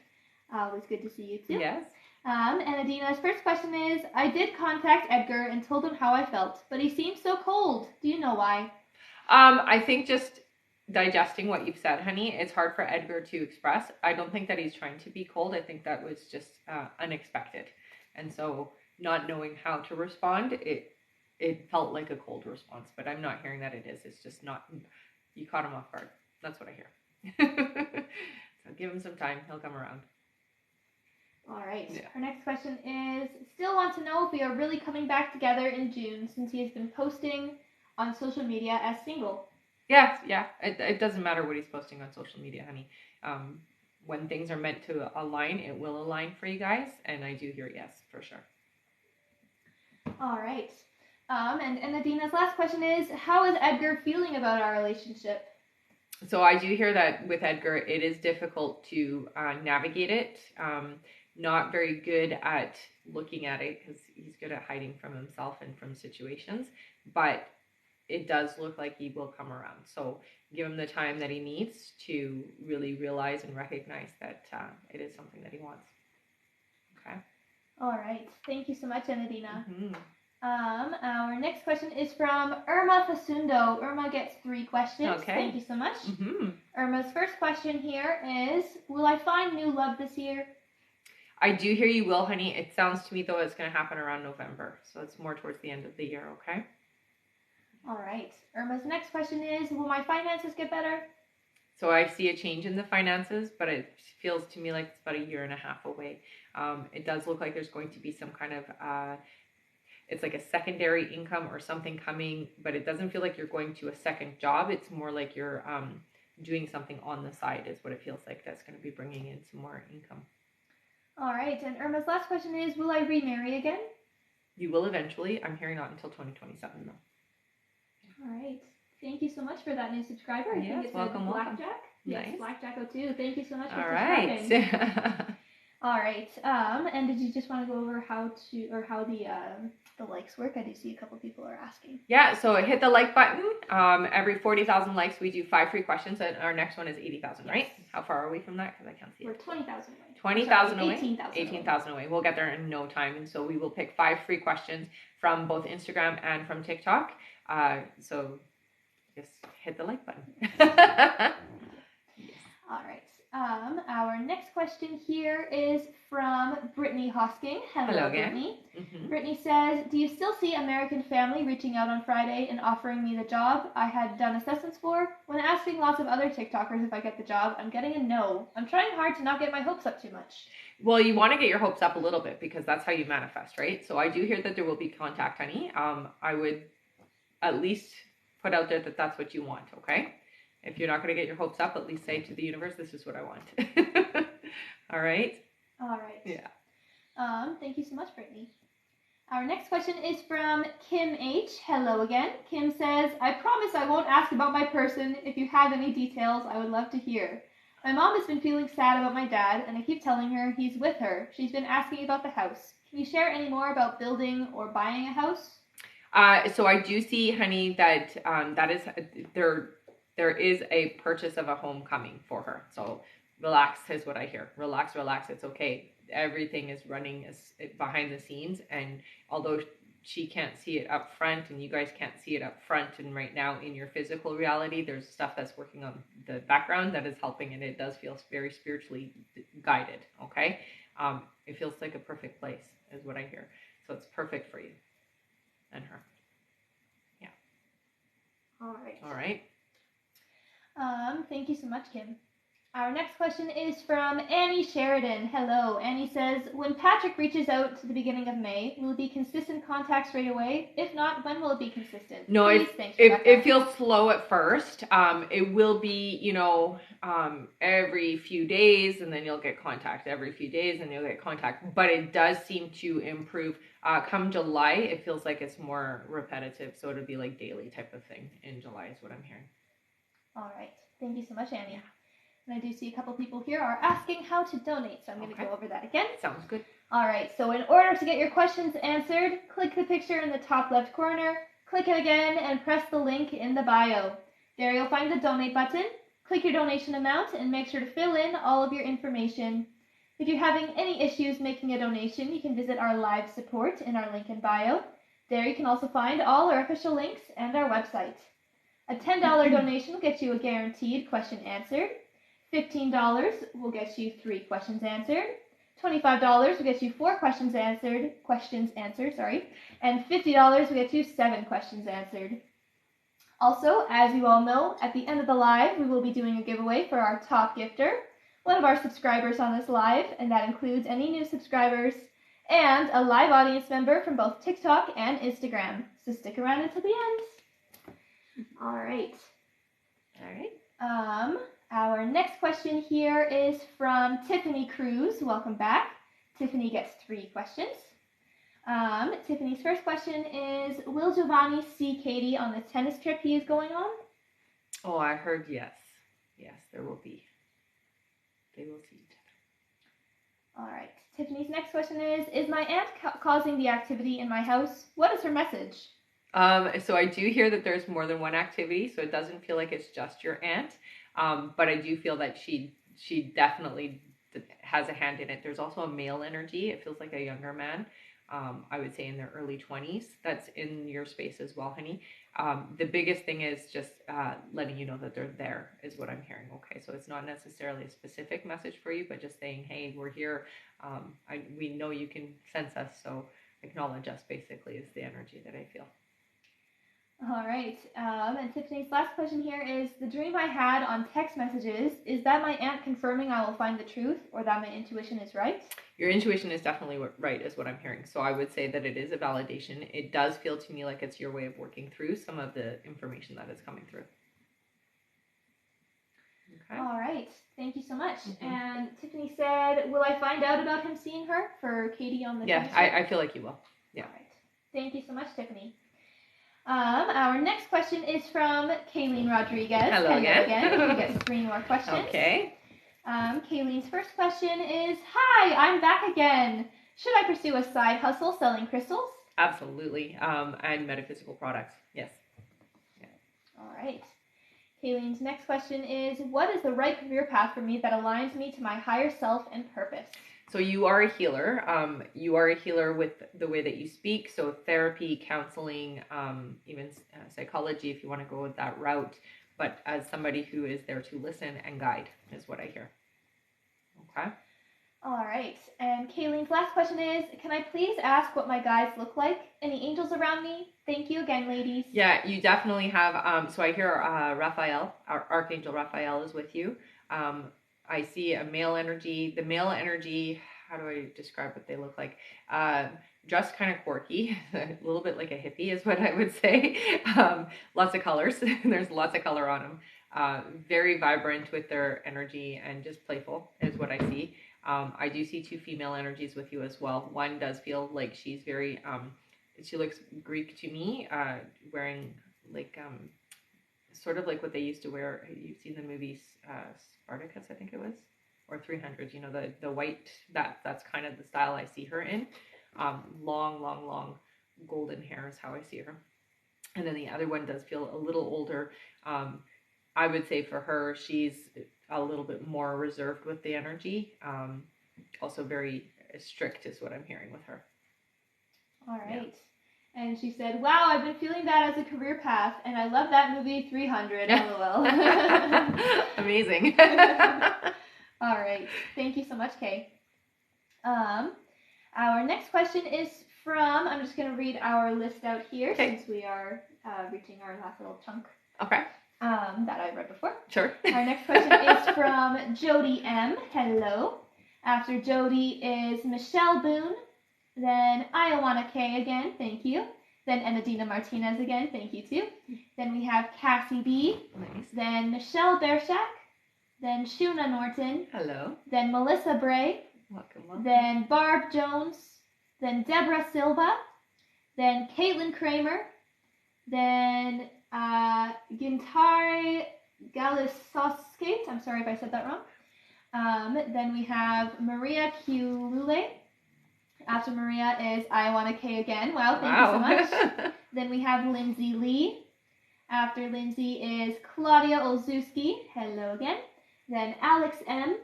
Always good to see you too. Yes. Enadina's first question is, I did contact Edgar and told him how I felt, but he seemed so cold. Do you know why? I think just digesting what you've said, honey, it's hard for Edgar to express. I don't think that he's trying to be cold. I think that was just unexpected. And so not knowing how to respond, it felt like a cold response, but I'm not hearing that it is. It's just not, you caught him off guard. That's what I hear. So give him some time. He'll come around. All right. Yeah. Our next question is, still want to know if we are really coming back together in June since he has been posting on social media as single. Yeah. It doesn't matter what he's posting on social media, honey. When things are meant to align, it will align for you guys. And I do hear yes, for sure. All right. And Adina's last question is, how is Edgar feeling about our relationship? So I do hear that with Edgar, it is difficult to navigate it. Not very good at looking at it because he's good at hiding from himself and from situations. But it does look like he will come around. So give him the time that he needs to really realize and recognize that it is something that he wants. Okay. All right. Thank you so much, Anadina. Mm-hmm. Our next question is from Irma Fasundo. Irma gets 3 questions. Okay. Thank you so much. Mm-hmm. Irma's first question here is, will I find new love this year? I do hear you will, honey. It sounds to me, though, it's going to happen around November. So it's more towards the end of the year, okay? All right. Irma's next question is, will my finances get better? So I see a change in the finances, but it feels to me like it's about 1.5 years away. It does look like there's going to be some kind of, it's like a secondary income or something coming, but it doesn't feel like you're going to a second job. It's more like you're doing something on the side is what it feels like that's going to be bringing in some more income. All right. And Irma's last question is, will I remarry again? You will eventually. I'm hearing not until 2027, though. All right. Thank you so much for that new subscriber. I think it's welcome, Blackjack. welcome. Yes, Nice. Blackjack02. Thank you so much for All subscribing. right. All right. And did you just want to go over how the likes work? I do see a couple people are asking. Yeah, so hit the like button. Every 40,000 likes, we do 5 free questions, and our next one is 80,000, right? How far are we from that? Because I can't see We're it. 20,000 away. 20,000 away? 18,000 18,000 away. We'll get there in no time, and so we will pick 5 free questions from both Instagram and from TikTok. So just hit the like button. Yes. All right. Our next question here is from Brittany Hosking. Hello again. Brittany. Mm-hmm. Brittany says, do you still see American Family reaching out on Friday and offering me the job I had done assessments for? When asking lots of other TikTokers if I get the job, I'm getting a no. I'm trying hard to not get my hopes up too much. Well, you want to get your hopes up a little bit because that's how you manifest, right? So I do hear that there will be contact, honey. I would at least put out there that that's what you want, okay? If you're not going to get your hopes up, at least say to the universe, this is what I want. All right? All right. Yeah. Thank you so much, Brittany. Our next question is from Kim H. Hello again. Kim says, I promise I won't ask about my person. If you have any details, I would love to hear. My mom has been feeling sad about my dad, and I keep telling her he's with her. She's been asking about the house. Can you share any more about building or buying a house? So I do see, honey, that that is there is a purchase of a home coming for her. So relax is what I hear. Relax. It's okay. Everything is running behind the scenes, and although she can't see it up front and you guys can't see it up front and right now in your physical reality, there's stuff that's working on the background that is helping, and it does feel very spiritually guided. Okay. It feels like a perfect place is what I hear. So it's perfect for you and her. Yeah. All right. Thank you so much, Kim. Our next question is from Annie Sheridan. Hello. Annie says, when Patrick reaches out to the beginning of May, will it be consistent contact straight away? If not, when will it be consistent? No, it feels slow at first. It will be, every few days, and then you'll get contact. Every few days, and you'll get contact. But it does seem to improve. Come July, it feels like it's more repetitive. So it'll be like daily type of thing in July is what I'm hearing. All right. Thank you so much, Annie. Yeah. And I do see a couple people here are asking how to donate, so I'm going to go over that again. Sounds good. All right, so in order to get your questions answered, click the picture in the top left corner, click it again and press the link in the bio. There you'll find the donate button. Click your donation amount and make sure to fill in all of your information. If you're having any issues making a donation, you can visit our live support in our link in bio. There you can also find all our official links and our website. A $10 donation will get you a guaranteed question answered. $15 will get you 3 questions answered. $25 will get you 4 questions answered, and $50 will get you 7 questions answered. Also, as you all know, at the end of the live, we will be doing a giveaway for our top gifter, one of our subscribers on this live, and that includes any new subscribers, and a live audience member from both TikTok and Instagram. So stick around until the end. All right. Our next question here is from Tiffany Cruz. Welcome back. Tiffany gets 3 questions. Tiffany's first question is, will Giovanni see Katie on the tennis trip he is going on? Oh, I heard yes. Yes, there will be. They will see each other. All right. Tiffany's next question is my aunt causing the activity in my house? What is her message? So I do hear that there's more than one activity, so it doesn't feel like it's just your aunt. But I do feel that she definitely has a hand in it. There's also a male energy. It feels like a younger man. I would say in their early 20s. That's in your space as well, honey. The biggest thing is just letting you know that they're there is what I'm hearing. Okay, so it's not necessarily a specific message for you, but just saying, hey, we're here. We know you can sense us, so acknowledge us basically is the energy that I feel. All right. And Tiffany's last question here is, the dream I had on text messages, is that my aunt confirming I will find the truth or that my intuition is right? Your intuition is definitely right, is what I'm hearing. So I would say that it is a validation. It does feel to me like it's your way of working through some of the information that is coming through. Okay. All right. Thank you so much. Mm-hmm. And Tiffany said, will I find out about him seeing her for Katie on the Yeah, I feel like you will. Yeah. All right. Thank you so much, Tiffany. Our next question is from Kayleen Rodriguez. Hello again. You get 3 more questions. Okay. Kayleen's first question is, hi, I'm back again. Should I pursue a side hustle selling crystals? Absolutely. And metaphysical products. Yes. Yeah. All right. Kayleen's next question is, what is the right career path for me that aligns me to my higher self and purpose? So you are a healer. You are a healer with the way that you speak. So therapy, counseling, even psychology, if you want to go with that route. But as somebody who is there to listen and guide is what I hear. Okay. All right. And Kayleen's last question is, can I please ask what my guides look like? Any angels around me? Thank you again, ladies. Yeah, you definitely have. So I hear Raphael, our Archangel Raphael is with you. I see a male energy. The male energy, how do I describe what they look like? Dressed kind of quirky, a little bit like a hippie is what I would say. Lots of colors. There's lots of color on them. Very vibrant with their energy and just playful is what I see. I do see 2 female energies with you as well. One does feel like she's very, she looks Greek to me, wearing like, sort of like what they used to wear. You've seen the movies, Spartacus, I think it was, or 300, you know, the white, that's kind of the style I see her in. Long golden hair is how I see her. And then the other one does feel a little older. I would say for her, she's a little bit more reserved with the energy. Also very strict is what I'm hearing with her. All right. Yeah. And she said, wow, I've been feeling that as a career path, and I love that movie 300, LOL. Amazing. All right. Thank you so much, Kay. Our next question is from, I'm just going to read our list out here since we are reaching our last little chunk. Okay. That I read before. Sure. Our next question is from Jody M. Hello. After Jody is Michelle Boone. Then Iowana K again, thank you. Then Enadina Martinez again, thank you too. Then we have Cassie B. Nice. Then Michelle Bershak. Then Shuna Norton. Hello. Then Melissa Bray. Welcome. Then Barb Jones. Then Deborah Silva. Then Caitlin Kramer. Then Gintare Galisoskate. I'm sorry if I said that wrong. Then we have Maria Kulule. After Maria is I Want a K again. Wow, thank you so much. Then we have Lindsay Lee. After Lindsay is Claudia Olszewski. Hello again. Then Alex M.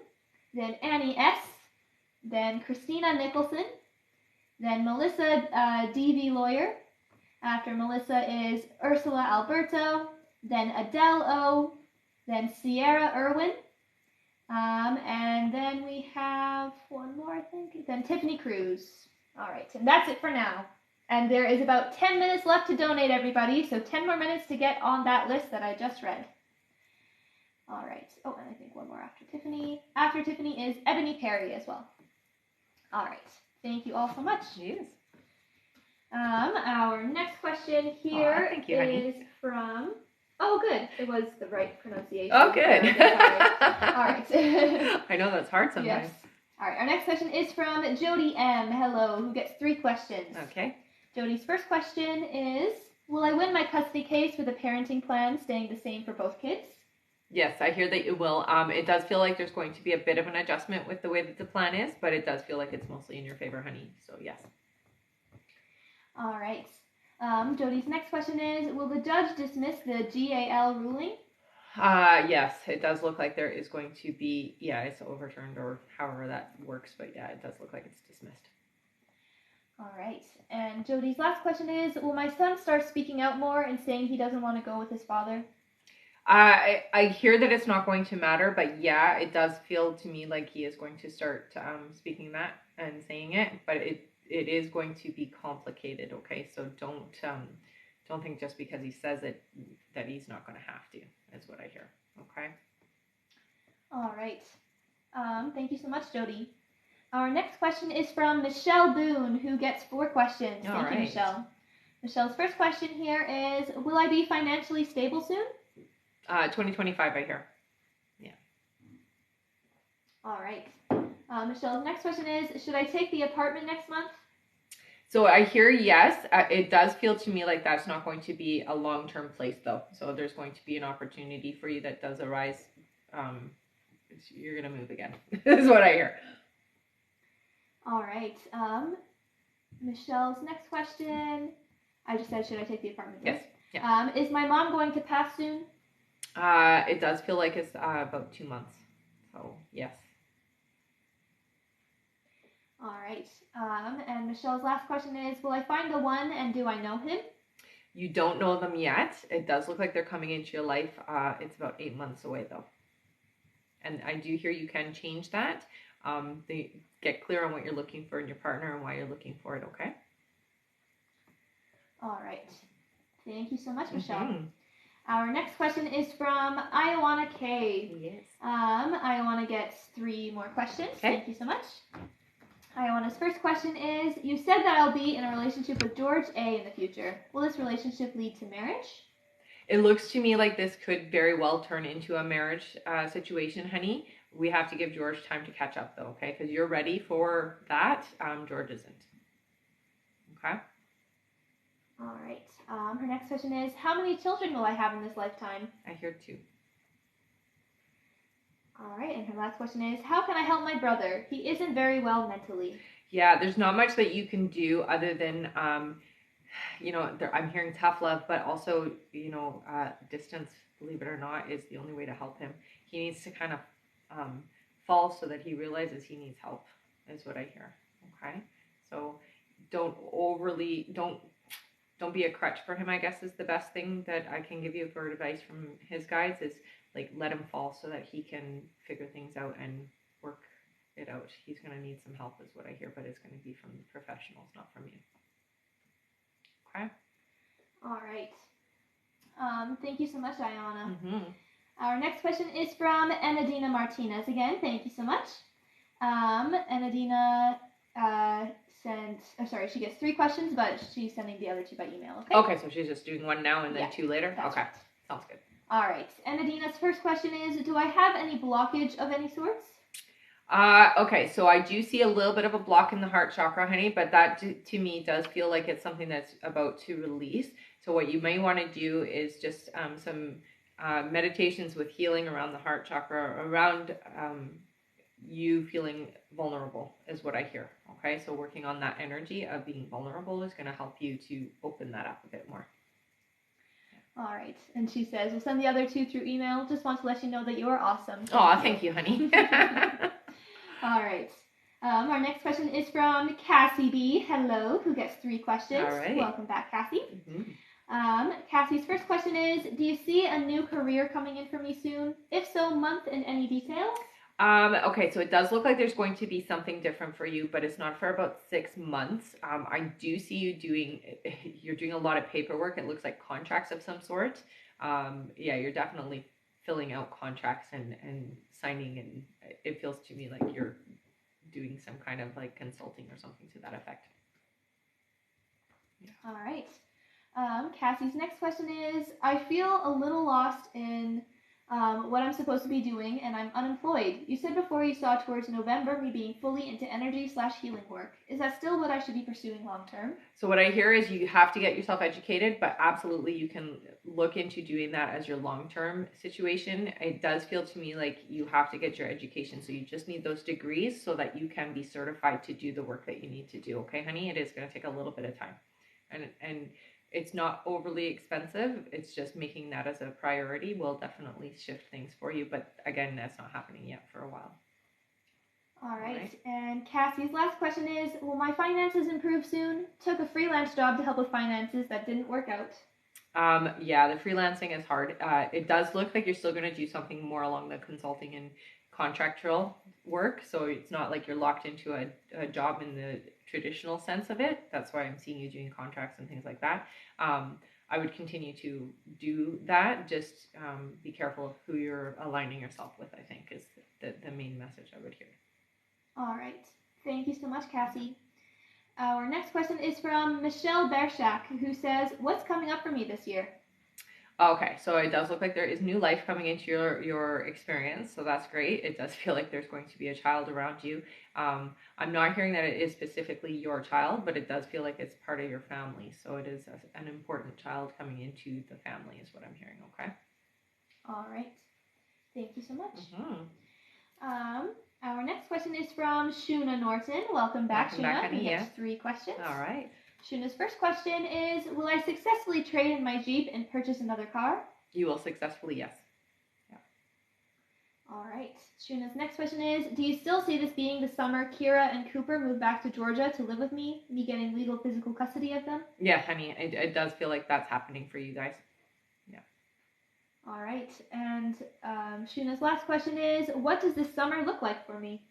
Then Annie S. Then Christina Nicholson. Then Melissa DV Lawyer. After Melissa is Ursula Alberto. Then Adele O. Then Sierra Irwin. And then we have one more, I think. Then Tiffany Cruz. All right, and that's it for now. And there is about 10 minutes left to donate, everybody. So 10 more minutes to get on that list that I just read. All right. Oh, and I think one more after Tiffany. After Tiffany is Ebony Perry as well. All right. Thank you all so much. Yes. Our next question here is from... Oh, good. It was the right pronunciation. Oh, good. All right. I know that's hard sometimes. Yes. All right. Our next question is from Jody M. Hello, who gets 3 questions. Okay. Jody's first question is, will I win my custody case with a parenting plan staying the same for both kids? Yes, I hear that you will. It does feel like there's going to be a bit of an adjustment with the way that the plan is, but it does feel like it's mostly in your favor, honey. So, yes. All right. Jody's next question is, will the judge dismiss the GAL ruling? Yes, it does look like there is going to be, it's overturned or however that works, but yeah, it does look like it's dismissed. All right. And Jody's last question is, will my son start speaking out more and saying he doesn't want to go with his father? I hear that it's not going to matter, but yeah, it does feel to me like he is going to start speaking that and saying it, but it is going to be complicated, okay? So don't think just because he says it that he's not going to have to, is what I hear, okay? All right. Thank you so much, Jody. Our next question is from Michelle Boone, who gets 4 questions. Thank you, Michelle. Michelle's first question here is, will I be financially stable soon? 2025, I hear. Yeah. All right. Michelle's next question is, should I take the apartment next month? So I hear yes. It does feel to me like that's not going to be a long-term place, though. So there's going to be an opportunity for you that does arise. You're going to move again, is what I hear. All right. Michelle's next question. I just said, should I take the apartment? Yes. Yeah. Is my mom going to pass soon? It does feel like it's about 2 months. So, yes. All right. And Michelle's last question is, will I find the one and do I know him? You don't know them yet. It does look like they're coming into your life. It's about 8 months away, though. And I do hear you can change that. They get clear on what you're looking for in your partner and why you're looking for it, okay? All right. Thank you so much, Michelle. Mm-hmm. Our next question is from Ioana K. Yes. Ioana gets 3 more questions. Okay. Thank you so much. Ioana's first question is, you said that I'll be in a relationship with George A. in the future. Will this relationship lead to marriage? It looks to me like this could very well turn into a marriage situation, honey. We have to give George time to catch up, though, okay? Because you're ready for that. George isn't. Okay? All right. Her next question is, how many children will I have in this lifetime? I hear 2. All right. And her last question is, how can I help my brother? He isn't very well mentally. Yeah, there's not much that you can do other than, I'm hearing tough love, but also, distance, believe it or not, is the only way to help him. He needs to kind of fall so that he realizes he needs help, is what I hear. Okay? So don't be a crutch for him, I guess, is the best thing that I can give you for advice from his guides is, like, let him fall so that he can figure things out and work it out. He's going to need some help is what I hear, but it's going to be from the professionals, not from you. Okay? All right. Thank you so much, Ioana. Mm-hmm. Our next question is from Enadina Martinez again. Thank you so much. Enadina she gets 3 questions, but she's sending the other 2 by email, okay? Okay, so she's just doing 1 now and then 2 later? Okay, right. Sounds good. All right. Enadina's first question is, do I have any blockage of any sorts? Okay, so I do see a little bit of a block in the heart chakra, honey, but that to me does feel like it's something that's about to release. So what you may want to do is just some meditations with healing around the heart chakra, around you feeling vulnerable is what I hear, Okay, so working on that energy of being vulnerable is going to help you to open that up a bit more. All right. And she says, we'll send the other two through email. Just want to let you know that you are awesome. Thank you, honey. All right. Our next question is from Cassie B. Hello, who gets 3 questions. All right. Welcome back, Cassie. Mm-hmm. Cassie's first question is, do you see a new career coming in for me soon? If so, month and any details? Okay, so it does look like there's going to be something different for you, but it's not for about 6 months. I do see you're doing a lot of paperwork. It looks like contracts of some sort. Yeah, you're definitely filling out contracts and signing, and it feels to me like you're doing some kind of like consulting or something to that effect. Yeah. All right. Cassie's next question is, I feel a little lost in what I'm supposed to be doing, and I'm unemployed. You said before you saw towards November me being fully into energy/healing work. Is that still what I should be pursuing long term? So what I hear is you have to get yourself educated, but absolutely you can look into doing that as your long-term situation. It does feel to me like you have to get your education, so you just need those degrees so that you can be certified to do the work that you need to do. Okay, honey? It is going to take a little bit of time, and it's not overly expensive. It's just making that as a priority will definitely shift things for you. But again, that's not happening yet for a while. All right. And Cassie's last question is, will my finances improve soon? Took a freelance job to help with finances that didn't work out. Yeah, the freelancing is hard. It does look like you're still going to do something more along the consulting and contractual work. So it's not like you're locked into a job in the traditional sense of it. That's why I'm seeing you doing contracts and things like that. I would continue to do that. Just be careful of who you're aligning yourself with, I think, is the main message I would hear. All right. Thank you so much, Cassie. Our next question is from Michelle Bershak, who says, what's coming up for me this year? Okay, so it does look like there is new life coming into your experience, so that's great. It does feel like there's going to be a child around you. I'm not hearing that it is specifically your child, but it does feel like it's part of your family. So it is an important child coming into the family is what I'm hearing, okay? All right. Thank you so much. Mm-hmm. Our next question is from Shuna Norton. Welcome back, Shuna. Who gets 3 questions. All right. Shuna's first question is, will I successfully trade in my Jeep and purchase another car? You will successfully, yes. Yeah. All right. Shuna's next question is, do you still see this being the summer Kira and Cooper move back to Georgia to live with me getting legal physical custody of them? Yeah, honey, it does feel like that's happening for you guys. Yeah. All right. And Shuna's last question is, what does this summer look like for me?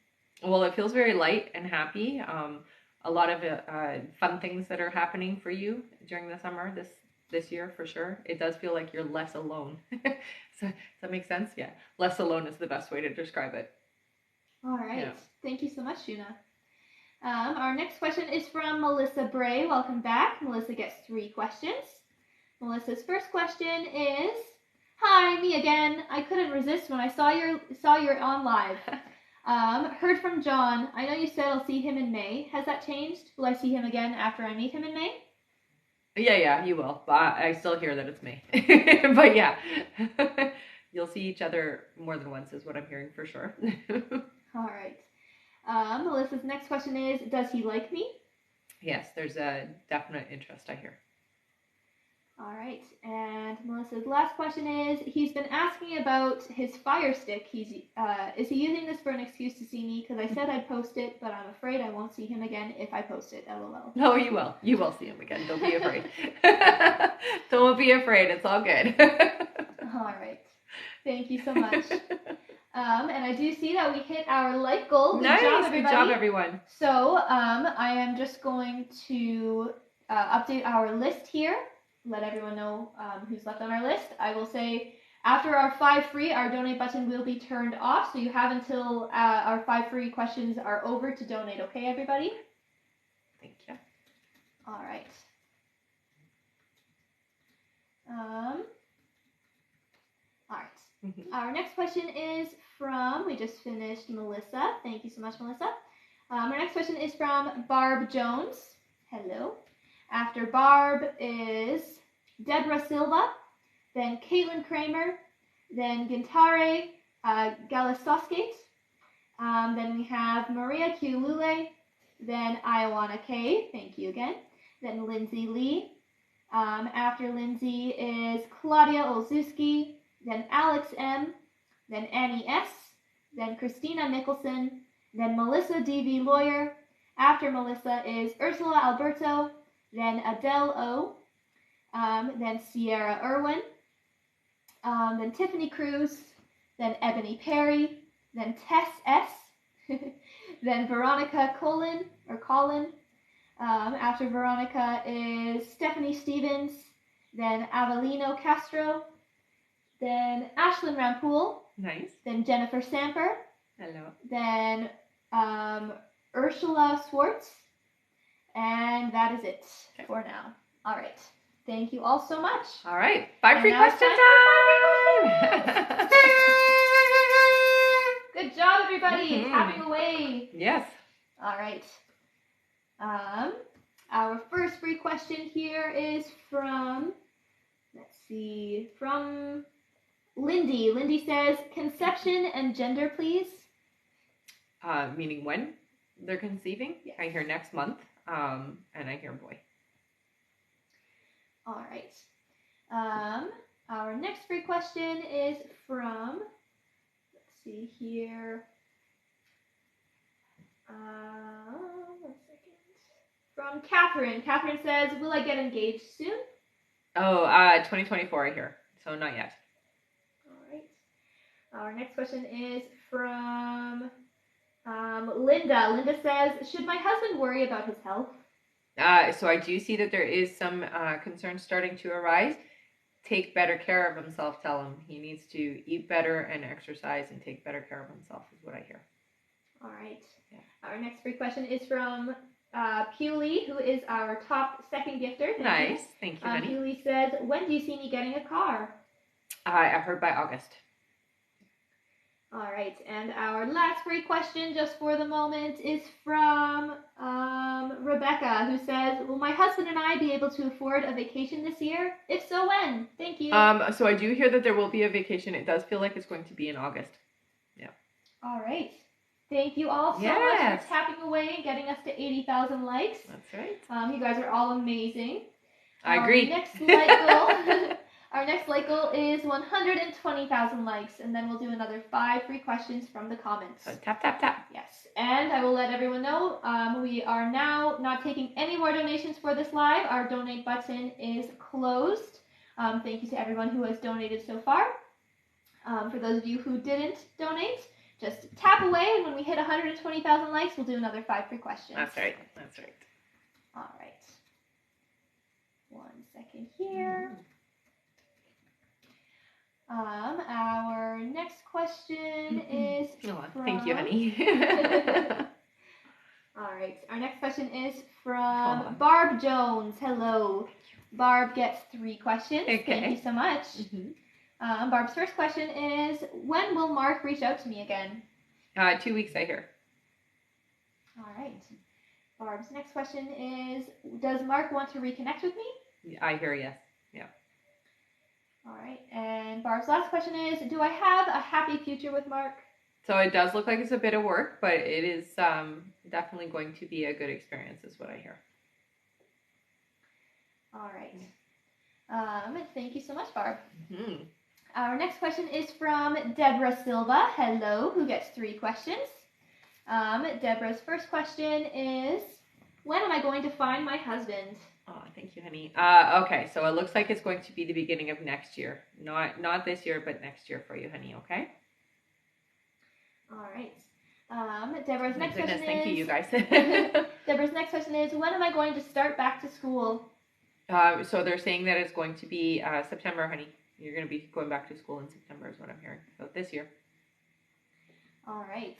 Well, it feels very light and happy. A lot of fun things that are happening for you during the summer this year for sure. It does feel like you're less alone. So, does that make sense? Yeah. Less alone is the best way to describe it. All right. Yeah. Thank you so much, Shuna. Our next question is from Melissa Bray. Welcome back. Melissa gets 3 questions. Melissa's first question is, hi, me again. I couldn't resist when I saw you're on live. Heard from John. I know you said I'll see him in May. Has that changed? Will I see him again after I meet him in May? Yeah, you will. But I still hear that it's May. But yeah, you'll see each other more than once is what I'm hearing for sure. All right. Melissa's next question is, does he like me? Yes, there's a definite interest, I hear. All right, and Melissa's last question is, he's been asking about his Fire Stick. Is he using this for an excuse to see me? Because I said I'd post it, but I'm afraid I won't see him again if I post it, LOL. No, you will. You will see him again. Don't be afraid. Don't be afraid. It's all good. All right. Thank you so much. And I do see that we hit our like goal. Good job, everybody. Good job, everyone. So I am just going to update our list here. Let everyone know who's left on our list. I will say after our 5 free, our donate button will be turned off. So you have until our 5 free questions are over to donate. Okay, everybody? Thank you. All right. All right. Mm-hmm. Our next question is from, we just finished Melissa. Thank you so much, Melissa. Our next question is from Barb Jones. Hello. After Barb is Deborah Silva, then Caitlin Kramer, then Gintare Galasoskate, then we have Maria Kiulule, Then Iowana K. Thank you again. Then Lindsay Lee. After Lindsay is Claudia Olszewski. Then Alex M. Then Annie S. Then Christina Nicholson. Then Melissa D.V. Lawyer. After Melissa is Ursula Alberto. Then Adele O. Then Sierra Irwin. Then Tiffany Cruz. Then Ebony Perry. Then Tess S. Then Veronica Colin. After Veronica is Stephanie Stevens. Then Avelino Castro. Then Ashlyn Rampool. Nice. Then Jennifer Samper. Hello. Then Ursula Swartz. And that is it for now. All right. Thank you all so much. All right. 5 free And now it's question time time. Good job, everybody. Mhm. Tapping away. Yes. All right. Our first free question here is from, from Lindy. Lindy says, conception and gender, please. Meaning when they're conceiving? Yes. I hear next month. And I hear boy. All right. Our next free question is from, one second. From Catherine. Catherine says, will I get engaged soon? Oh, 2024 I hear. So not yet. All right. Our next question is from Linda. Linda says, should my husband worry about his health? So I do see that there is some concerns starting to arise. Take better care of himself, tell him. He needs to eat better and exercise and take better care of himself is what I hear. All right. Yeah. Our next free question is from Pewley, who is our top second gifter. Nice. Thank you, honey. Pewley says, when do you see me getting a car? I heard by August. All right. And our last free question, just for the moment, is from Rebecca, who says, will my husband and I be able to afford a vacation this year? If so, when? Thank you. So I do hear that there will be a vacation. It does feel like it's going to be in August. Yeah. All right. Thank you all so much for tapping away and getting us to 80,000 likes. That's right. You guys are all amazing. I agree. Our next like goal is 120,000 likes, and then we'll do another 5 free questions from the comments. So tap, tap, tap. Yes, and I will let everyone know we are now not taking any more donations for this live. Our donate button is closed. Thank you to everyone who has donated so far. For those of you who didn't donate, just tap away, and when we hit 120,000 likes, we'll do another 5 free questions. That's right. That's right. All right. 1 second here. Our next question is from... Thank you, honey. All right. Our next question is from Barb Jones. Hello. Barb gets 3 questions. Okay. Thank you so much. Mm-hmm. Barb's first question is, when will Mark reach out to me again? 2 weeks, I hear. All right. Barb's next question is, does Mark want to reconnect with me? I hear yes. Yeah. All right. And Barb's last question is, do I have a happy future with Mark? So it does look like it's a bit of work, but it is definitely going to be a good experience is what I hear. All right. Thank you so much, Barb. Mm-hmm. Our next question is from Deborah Silva. Hello, who gets 3 questions. Deborah's first question is, when am I going to find my husband? Oh, thank you, honey. Okay, so it looks like it's going to be the beginning of next year. Not this year, but next year for you, honey, okay? All right. Deborah's next question is... Thank you guys. Deborah's next question is, when am I going to start back to school? So they're saying that it's going to be September, honey. You're going to be going back to school in September is what I'm hearing. So this year. All right.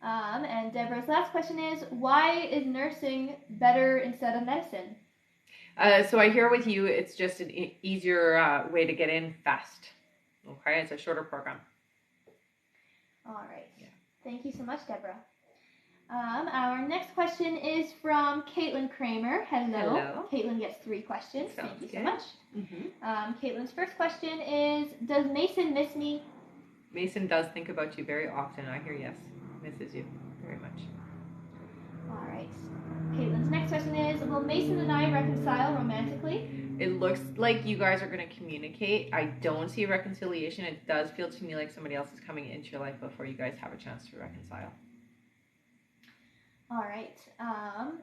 And Deborah's last question is, why is nursing better instead of medicine? So I hear with you, it's just an easier way to get in fast. Okay, it's a shorter program. All right. Yeah. Thank you so much, Deborah. Our next question is from Caitlin Kramer. Hello. Caitlin gets 3 questions. Thank you so much. Mm-hmm. Caitlin's first question is, does Mason miss me? Mason does think about you very often. I hear yes. Misses you very much. All right. right. Caitlin's next question is, will Mason and I reconcile romantically? It looks like you guys are going to communicate. I don't see reconciliation. It does feel to me like somebody else is coming into your life before you guys have a chance to reconcile. All right.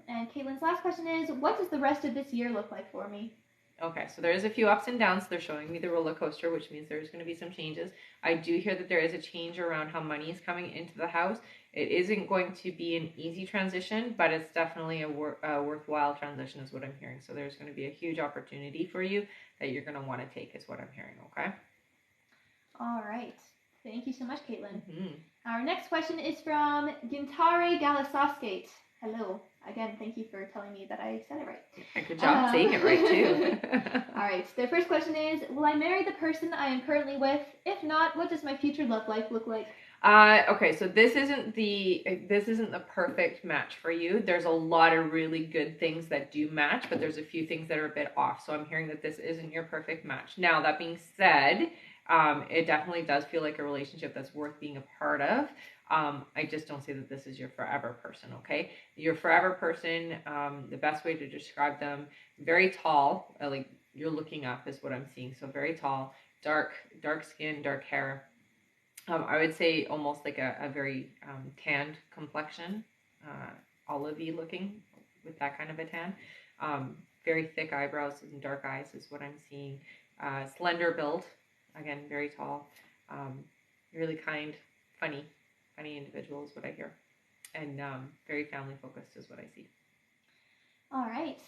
And Caitlin's last question is, what does the rest of this year look like for me? Okay, so there is a few ups and downs. They're showing me the roller coaster, which means there's going to be some changes. I do hear that there is a change around how money is coming into the house. It isn't going to be an easy transition, but it's definitely a worthwhile transition is what I'm hearing. So there's going to be a huge opportunity for you that you're going to want to take is what I'm hearing, okay? All right. Thank you so much, Caitlin. Mm-hmm. Our next question is from Gintare Galasoskate. Hello. Again, thank you for telling me that I said it right. Good job saying it right, too. All right. Their first question is, will I marry the person I am currently with? If not, what does my future love life look like? Okay, so this isn't the perfect match for you. There's a lot of really good things that do match, but there's a few things that are a bit off. So I'm hearing that this isn't your perfect match. Now, that being said, it definitely does feel like a relationship that's worth being a part of. I just don't say that this is your forever person, okay? Your forever person, the best way to describe them, very tall, like you're looking up is what I'm seeing. So very tall, dark skin, dark hair. I would say almost like a very tanned complexion, olivey looking with that kind of a tan. Very thick eyebrows and dark eyes is what I'm seeing. Slender build, again, very tall. Really kind, funny individual is what I hear. And very family focused is what I see. All right.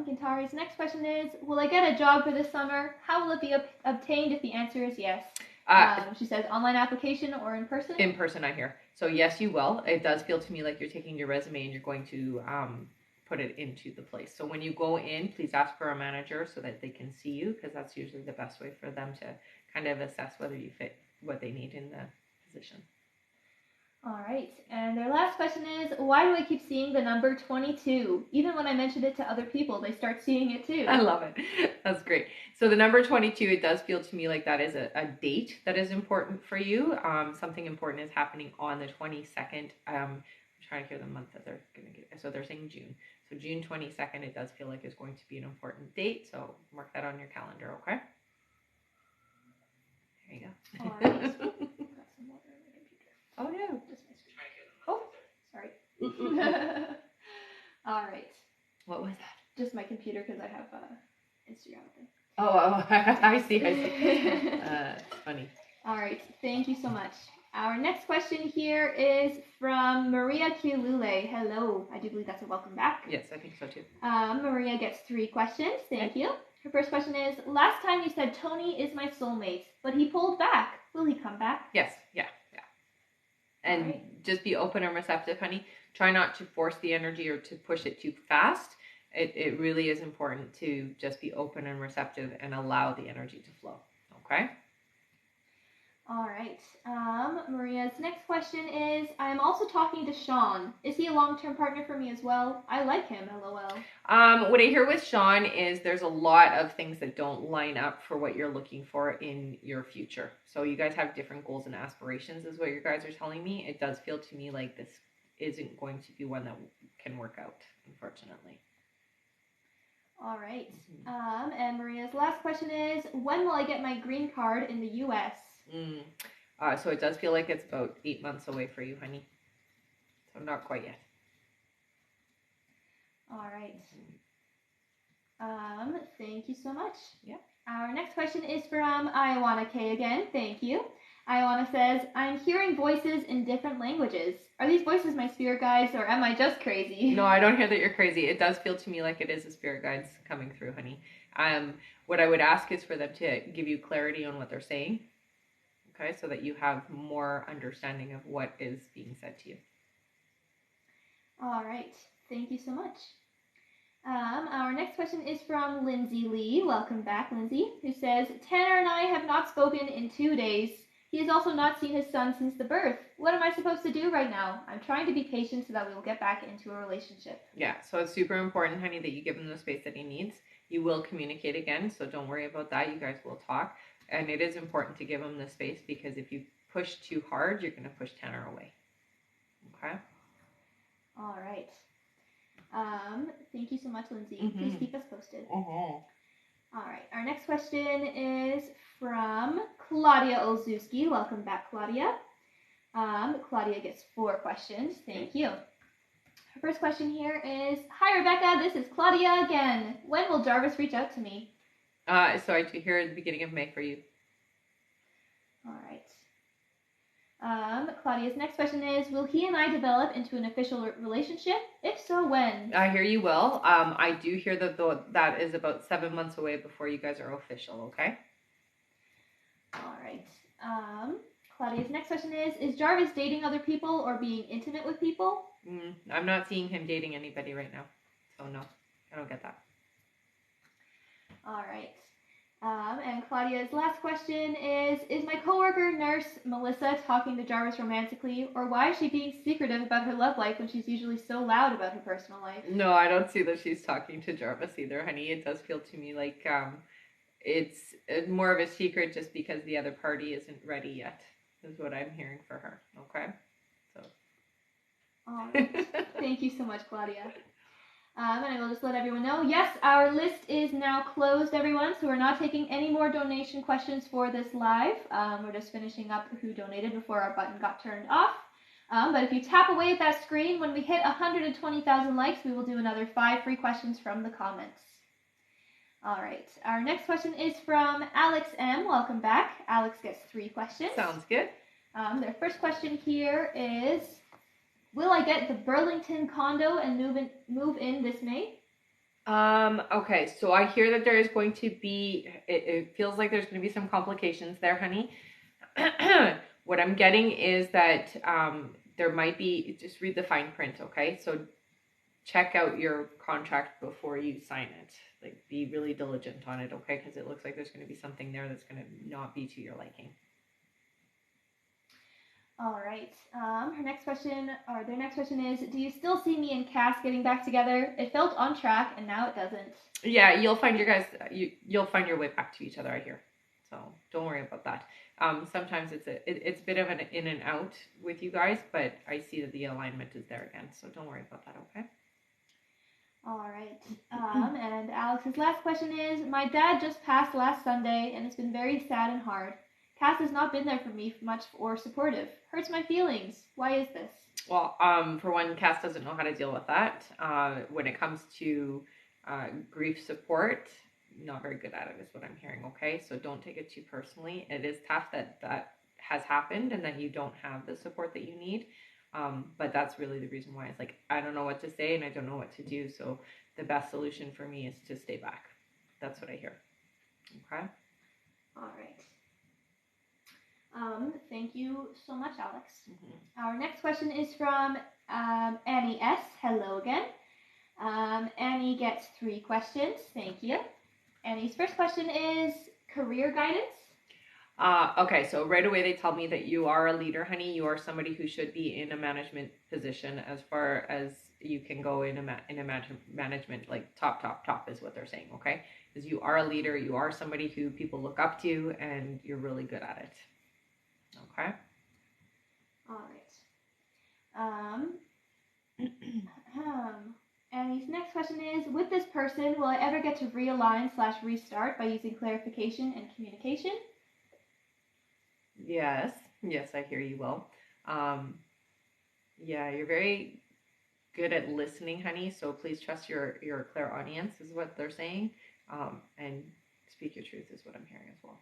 Gintare's next question is, will I get a job for this summer? How will it be obtained if the answer is yes? She says online application or in person? In person, I hear. So yes, you will. It does feel to me like you're taking your resume and you're going to put it into the place. So when you go in, please ask for a manager so that they can see you, because that's usually the best way for them to kind of assess whether you fit what they need in the position. All right. And their last question is, why do I keep seeing the number 22? Even when I mention it to other people, they start seeing it too. I love it. That's great. So the number 22, it does feel to me like that is a date that is important for you. Something important is happening on the 22nd. I'm trying to hear the month that they're going to get. So they're saying June. So June 22nd, it does feel like it's going to be an important date. So mark that on your calendar, okay? There you go. All right. Oh, no. Oh, sorry. All right. What was that? Just my computer because I have Instagram open. Oh, I see. It's funny. All right. Thank you so much. Our next question here is from Maria Kiulule. Hello. I do believe that's a welcome back. Yes, I think so too. Maria gets 3 questions. Thank you. Her first question is, last time you said Tony is my soulmate, but he pulled back. Will he come back? Yes. Yeah. And just be open and receptive, honey. Try not to force the energy or to push it too fast. It really is important to just be open and receptive and allow the energy to flow. Okay? All right. Maria's next question is, I am also talking to Sean. Is he a long-term partner for me as well? I like him, LOL. What I hear with Sean is there's a lot of things that don't line up for what you're looking for in your future. So you guys have different goals and aspirations is what you guys are telling me. It does feel to me like this isn't going to be one that can work out, unfortunately. All right. And Maria's last question is, when will I get my green card in the U.S.? So it does feel like it's about 8 months away for you, honey. So not quite yet. All right. Thank you so much. Yep. Our next question is from Iowana K again. Thank you. Iowana says, I'm hearing voices in different languages. Are these voices my spirit guides or am I just crazy? No, I don't hear that you're crazy. It does feel to me like it is the spirit guides coming through, honey. What I would ask is for them to give you clarity on what they're saying. Okay, so that you have more understanding of what is being said to you. All right. Thank you so much. Our next question is from Lindsay Lee. Welcome back, Lindsay, who says, Tanner and I have not spoken in 2 days. He has also not seen his son since the birth. What am I supposed to do right now? I'm trying to be patient so that we will get back into a relationship. Yeah, so it's super important, honey, that you give him the space that he needs. You will communicate again, so don't worry about that. You guys will talk. And it is important to give him the space because if you push too hard, you're going to push Tanner away. Okay? All right. Thank you so much, Lindsay. Mm-hmm. Please keep us posted. Uh-huh. All right, our next question is from Claudia Olszewski. Welcome back, Claudia. Claudia gets 4 questions. Thank you. Her first question here is, hi, Rebecca. This is Claudia again. When will Jarvis reach out to me? So I do hear at the beginning of May for you. All right. Claudia's next question is, will he and I develop into an official relationship? If so, when? I hear you will. I do hear that that is about 7 months away before you guys are official, okay? All right. Claudia's next question is Jarvis dating other people or being intimate with people? I'm not seeing him dating anybody right now. So no, I don't get that. All right. And Claudia's last question is my coworker nurse Melissa talking to Jarvis romantically, or why is she being secretive about her love life when she's usually so loud about her personal life? No, I don't see that she's talking to Jarvis either, honey. It does feel to me like it's more of a secret just because the other party isn't ready yet, is what I'm hearing for her. Okay? So. All right. Thank you so much, Claudia. And I will just let everyone know, yes, our list is now closed, everyone, so we're not taking any more donation questions for this live. We're just finishing up who donated before our button got turned off. But if you tap away at that screen, when we hit 120,000 likes, we will do another 5 free questions from the comments. All right, our next question is from Alex M. Welcome back. Alex gets 3 questions. Sounds good. Their first question here is, will I get the Burlington condo and move in this May? Okay, so I hear that there is going to be, it feels like there's going to be some complications there, honey. What I'm getting is that there might be, just read the fine print, okay? So check out your contract before you sign it. Like, be really diligent on it, okay? Because it looks like there's going to be something there that's going to not be to your liking. All right. Their next question is, do you still see me and Cass getting back together? It felt on track, and now it doesn't. Yeah, you'll find you'll find your way back to each other, I hear. So don't worry about that. Sometimes it's a bit of an in and out with you guys, but I see that the alignment is there again. So don't worry about that, okay? All right. And Alex's last question is, my dad just passed last Sunday, and it's been very sad and hard. Cass has not been there for me much or supportive. Hurts my feelings. Why is this? Well, for one, Cass doesn't know how to deal with that. When it comes to grief support, not very good at it is what I'm hearing, okay? So don't take it too personally. It is tough that has happened and that you don't have the support that you need. But that's really the reason why it's like, I don't know what to say and I don't know what to do. So the best solution for me is to stay back. That's what I hear. Okay? All right. Thank you so much, Alex. Mm-hmm. Our next question is from Annie S. Hello again. Annie gets 3 questions. Thank you. Annie's first question is career guidance. Okay, so right away they tell me that you are a leader, honey. You are somebody who should be in a management position as far as you can go in a management, like top is what they're saying, okay? Because you are a leader, you are somebody who people look up to, and you're really good at it. Okay. All right. Annie's next question is, with this person, will I ever get to realign/restart by using clarification and communication? Yes, I hear you will. Yeah, you're very good at listening, honey. So please trust your clairaudience is what they're saying, and speak your truth is what I'm hearing as well.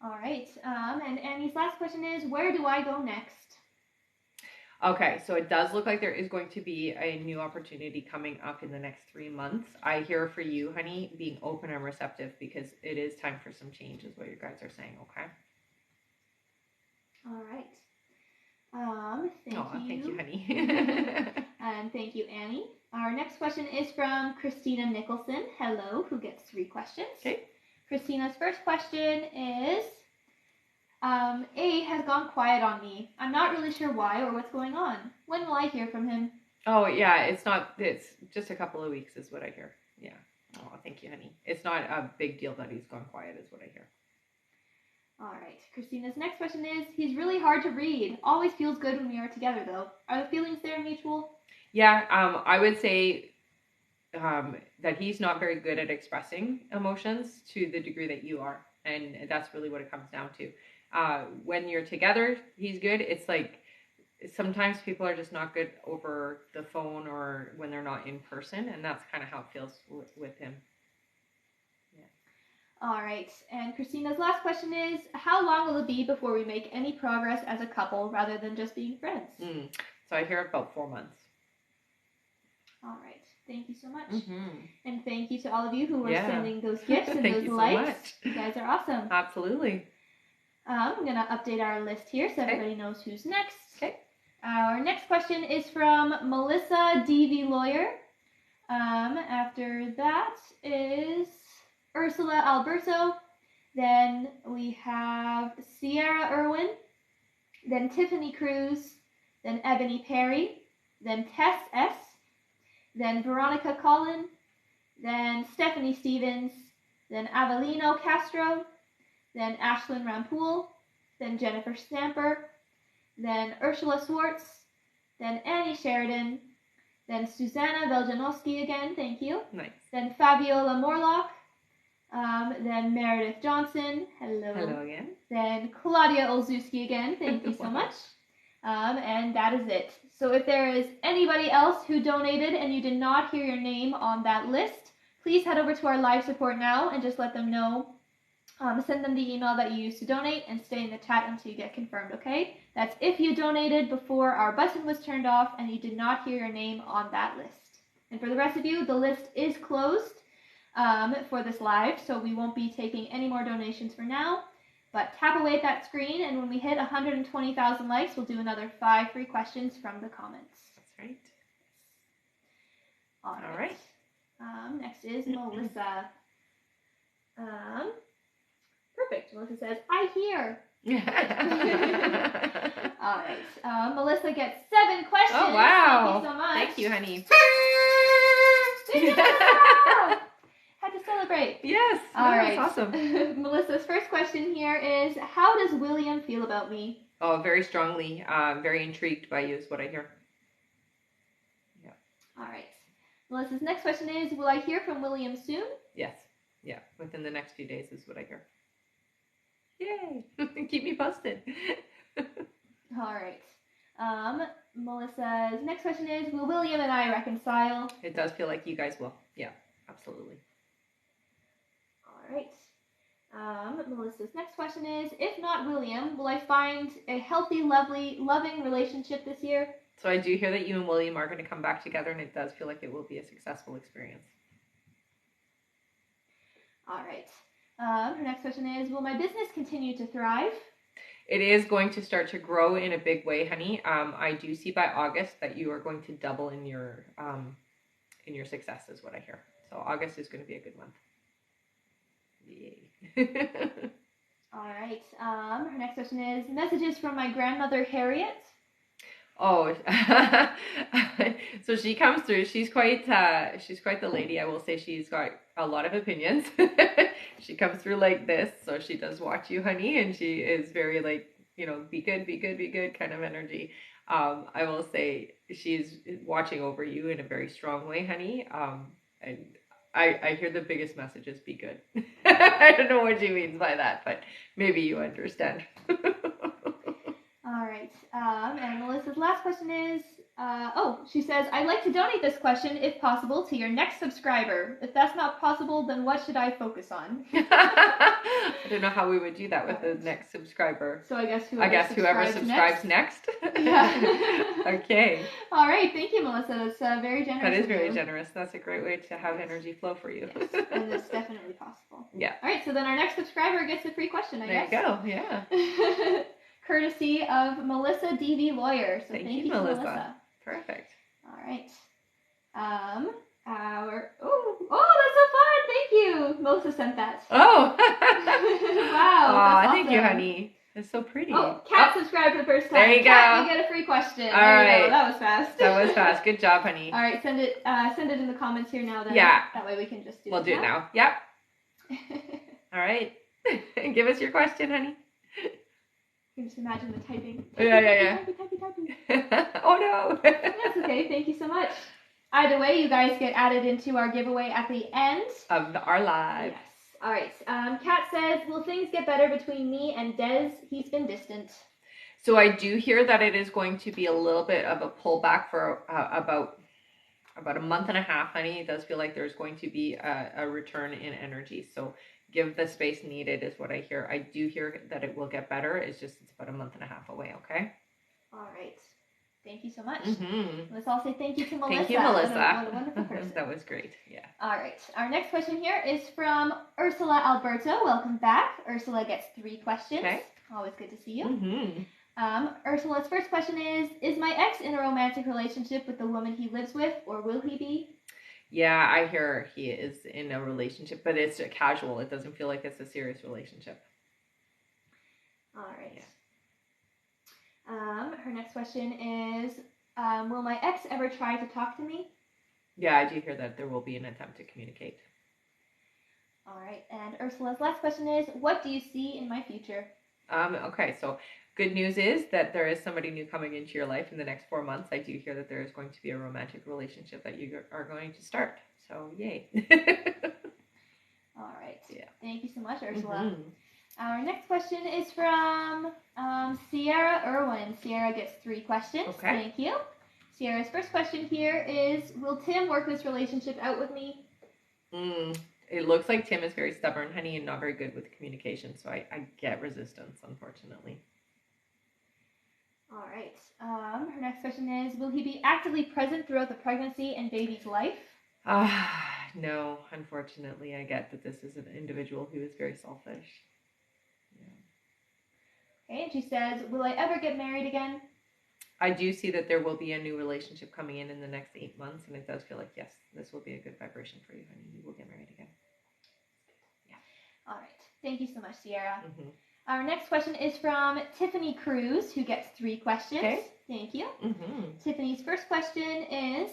All right. And Annie's last question is, where do I go next? Okay, so it does look like there is going to be a new opportunity coming up in the next 3 months. I hear for you, honey, being open and receptive because it is time for some change is what you guys are saying, okay? All right. Thank you, honey. And thank you, Annie. Our next question is from Christina Nicholson. Hello, who gets 3 questions. Okay. Christina's first question is, A has gone quiet on me. I'm not really sure why or what's going on. When will I hear from him? Oh, yeah, it's just a couple of weeks is what I hear. Yeah. Oh, thank you, honey. It's not a big deal that he's gone quiet is what I hear. All right. Christina's next question is, he's really hard to read. Always feels good when we are together, though. Are the feelings there mutual? Yeah, I would say that he's not very good at expressing emotions to the degree that you are. And that's really what it comes down to. When you're together, he's good. It's like sometimes people are just not good over the phone or when they're not in person. And that's kind of how it feels with him. All right, and Christina's last question is, how long will it be before we make any progress as a couple rather than just being friends? So I hear about 4 months. All right, thank you so much. Mm-hmm. And thank you to all of you who are sending those gifts and those likes. So you guys are awesome. Absolutely. I'm going to update our list here so everybody knows who's next. Okay. Our next question is from Melissa DV Lawyer. After that is Ursula Alberto, then we have Sierra Irwin, then Tiffany Cruz, then Ebony Perry, then Tess S., then Veronica Collin, then Stephanie Stevens, then Avelino Castro, then Ashlyn Rampool, then Jennifer Stamper, then Ursula Swartz, then Annie Sheridan, then Susanna Veljanowski again, thank you. Nice. Then Fabiola Morlock, then Meredith Johnson, hello. Hello again. Then Claudia Olszewski again, thank you so much. And that is it. So if there is anybody else who donated and you did not hear your name on that list, please head over to our live support now and just let them know. Send them the email that you used to donate and stay in the chat until you get confirmed, okay? That's if you donated before our button was turned off and you did not hear your name on that list. And for the rest of you, the list is closed for this live, so we won't be taking any more donations for now. But tap away at that screen, and when we hit 120,000 likes, we'll do another 5 free questions from the comments. That's right. All right. Next is Melissa. Perfect. Melissa says, I hear. All right. Melissa gets 7 questions. Oh, wow. Thank you so much. Thank you, honey. Had to celebrate. Yes. All right. That's awesome. Melissa's first question here is, how does William feel about me? Oh, very strongly. Very intrigued by you is what I hear. Yeah. All right. Melissa's next question is, will I hear from William soon? Yes. Yeah. Within the next few days is what I hear. Yay. Keep me posted. All right. Melissa's next question is, will William and I reconcile? It does feel like you guys will. Yeah, absolutely. All right. Melissa's next question is, if not William, will I find a healthy, loving relationship this year? So I do hear that you and William are going to come back together, and it does feel like it will be a successful experience. All right. Her next question is, will my business continue to thrive? It is going to start to grow in a big way, honey. I do see by August that you are going to double in your success, is what I hear. So August is going to be a good month. Yay. All right. Her next question is, messages from my grandmother Harriet. Oh, so she comes through. She's quite the lady. I will say she's got a lot of opinions. She comes through like this, so she does watch you, honey, and she is very like, be good, be good, be good kind of energy. I will say she's watching over you in a very strong way, honey. And I hear the biggest message is be good. I don't know what she means by that, but maybe you understand. All right. And Melissa's last question is, she says, I'd like to donate this question, if possible, to your next subscriber. If that's not possible, then what should I focus on? I don't know how we would do that with the next subscriber. So I guess whoever subscribes next. Yeah. Okay. All right. Thank you, Melissa. That's very generous. That is very generous. That's a great way to have energy flow for you. Yes, and it's definitely possible. Yeah. All right. So then our next subscriber gets a free question, I guess. There you go. Yeah. Courtesy of Melissa DV Lawyer. So thank you, Melissa. Perfect. All right. That's so fun. Thank you. Melissa sent that. Oh. Wow. Aww, thank you, honey. It's so pretty. Oh, Kat subscribed for the first time. There you Kat, go. You get a free question. All there right. You go. That was fast. That was fast. Good job, honey. All right. Send it in the comments here now. Then. Yeah. That way we can just do We'll do it now. Yep. All right. Give us your question, honey. You can just imagine the typing. Yeah. Typing. Oh no. That's okay. Thank you so much. Either way, you guys get added into our giveaway at the end of our live. Yes. All right. Kat says, will things get better between me and Des? He's been distant. So I do hear that it is going to be a little bit of a pullback for about a month and a half, honey. It does feel like there's going to be a return in energy. So give the space needed is what I hear. I do hear that it will get better. It's about a month and a half away, okay? All right. Thank you so much. Mm-hmm. Let's all say thank you to Melissa. Thank you, Melissa. What a wonderful person. That was great. Yeah. All right. Our next question here is from Ursula Alberto. Welcome back. Ursula gets 3 questions. Okay. Always good to see you. Mm-hmm. Ursula's first question is my ex in a romantic relationship with the woman he lives with, or will he be? Yeah, I hear he is in a relationship, but it's casual. It doesn't feel like it's a serious relationship. All right. Yeah. Her next question is, will my ex ever try to talk to me? Yeah, I do hear that there will be an attempt to communicate. All right. And Ursula's last question is, what do you see in my future? Okay, so good news is that there is somebody new coming into your life in the next 4 months. I do hear that there is going to be a romantic relationship that you are going to start. So, yay. All right. Yeah. Thank you so much, Ursula. Mm-hmm. Our next question is from Sierra Irwin. Sierra gets 3 questions. Okay. Thank you. Sierra's first question here is, will Tim work this relationship out with me? It looks like Tim is very stubborn, honey, and not very good with communication. So I get resistance, unfortunately. All right. Her next question is, will he be actively present throughout the pregnancy and baby's life? No, unfortunately. I get that this is an individual who is very selfish. Okay, and she says, will I ever get married again? I do see that there will be a new relationship coming in the next 8 months, and it does feel like, yes, this will be a good vibration for you, honey. You will get married again. Yeah. All right. Thank you so much, Sierra. Mm-hmm. Our next question is from Tiffany Cruz, who gets 3 questions. Okay. Thank you. Mm-hmm. Tiffany's first question is,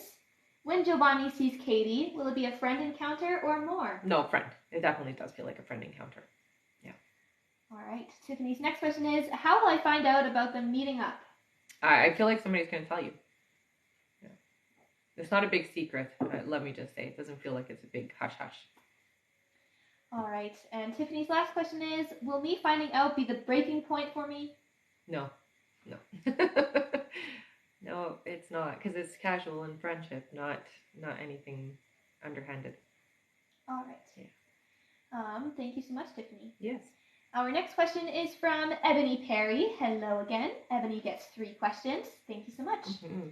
when Giovanni sees Katie, will it be a friend encounter or more? No, friend. It definitely does feel like a friend encounter. All right. Tiffany's next question is, how will I find out about them meeting up? I feel like somebody's going to tell you. Yeah. It's not a big secret. Let me just say. It doesn't feel like it's a big hush-hush. All right. And Tiffany's last question is, will me finding out be the breaking point for me? No. No, it's not. Because it's casual and friendship, not anything underhanded. All right. Yeah. Thank you so much, Tiffany. Yes. Our next question is from Ebony Perry. Hello again. Ebony gets 3 questions. Thank you so much. Mm-hmm.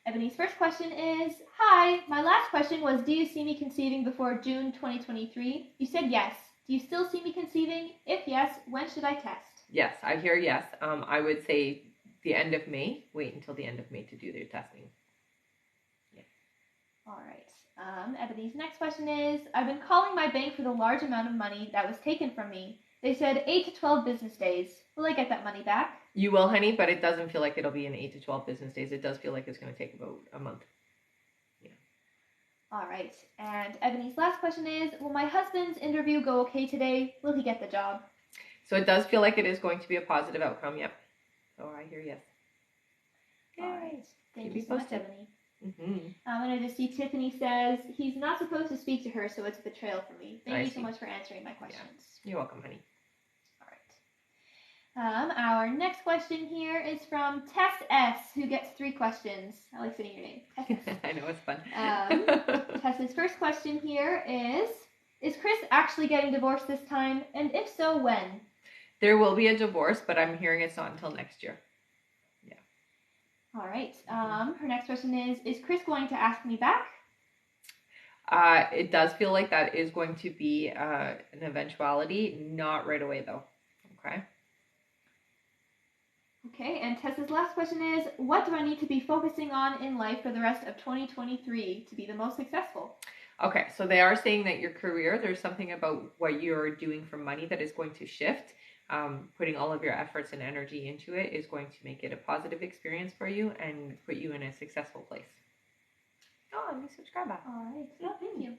Ebony's first question is, hi, my last question was, do you see me conceiving before June 2023? You said yes. Do you still see me conceiving? If yes, when should I test? Yes, I hear yes. I would say the end of May. Wait until the end of May to do their testing. Yeah. All right. Ebony's next question is, I've been calling my bank for the large amount of money that was taken from me. They said 8 to 12 business days. Will I get that money back? You will, honey, but it doesn't feel like it'll be in 8 to 12 business days. It does feel like it's going to take about a month. Yeah. All right. And Ebony's last question is, will my husband's interview go okay today? Will he get the job? So it does feel like it is going to be a positive outcome, yep. So I hear yes. All right. Thank you so much, Ebony. Mm-hmm. And I just see Tiffany says, he's not supposed to speak to her, so it's betrayal for me. Thank you so much for answering my questions. Yeah. You're welcome, honey. Our next question here is from Tess S, who gets 3 questions. I like saying your name. Tess S. I know, it's fun. Tess's first question here is Chris actually getting divorced this time? And if so, when? There will be a divorce, but I'm hearing it's not until next year. Yeah. All right. Her next question is Chris going to ask me back? It does feel like that is going to be an eventuality. Not right away, though. Okay. Okay, and Tessa's last question is, what do I need to be focusing on in life for the rest of 2023 to be the most successful? Okay, so they are saying that your career, there's something about what you're doing for money that is going to shift. Putting all of your efforts and energy into it is going to make it a positive experience for you and put you in a successful place. Oh, and you subscribe back. All right, well, thank you.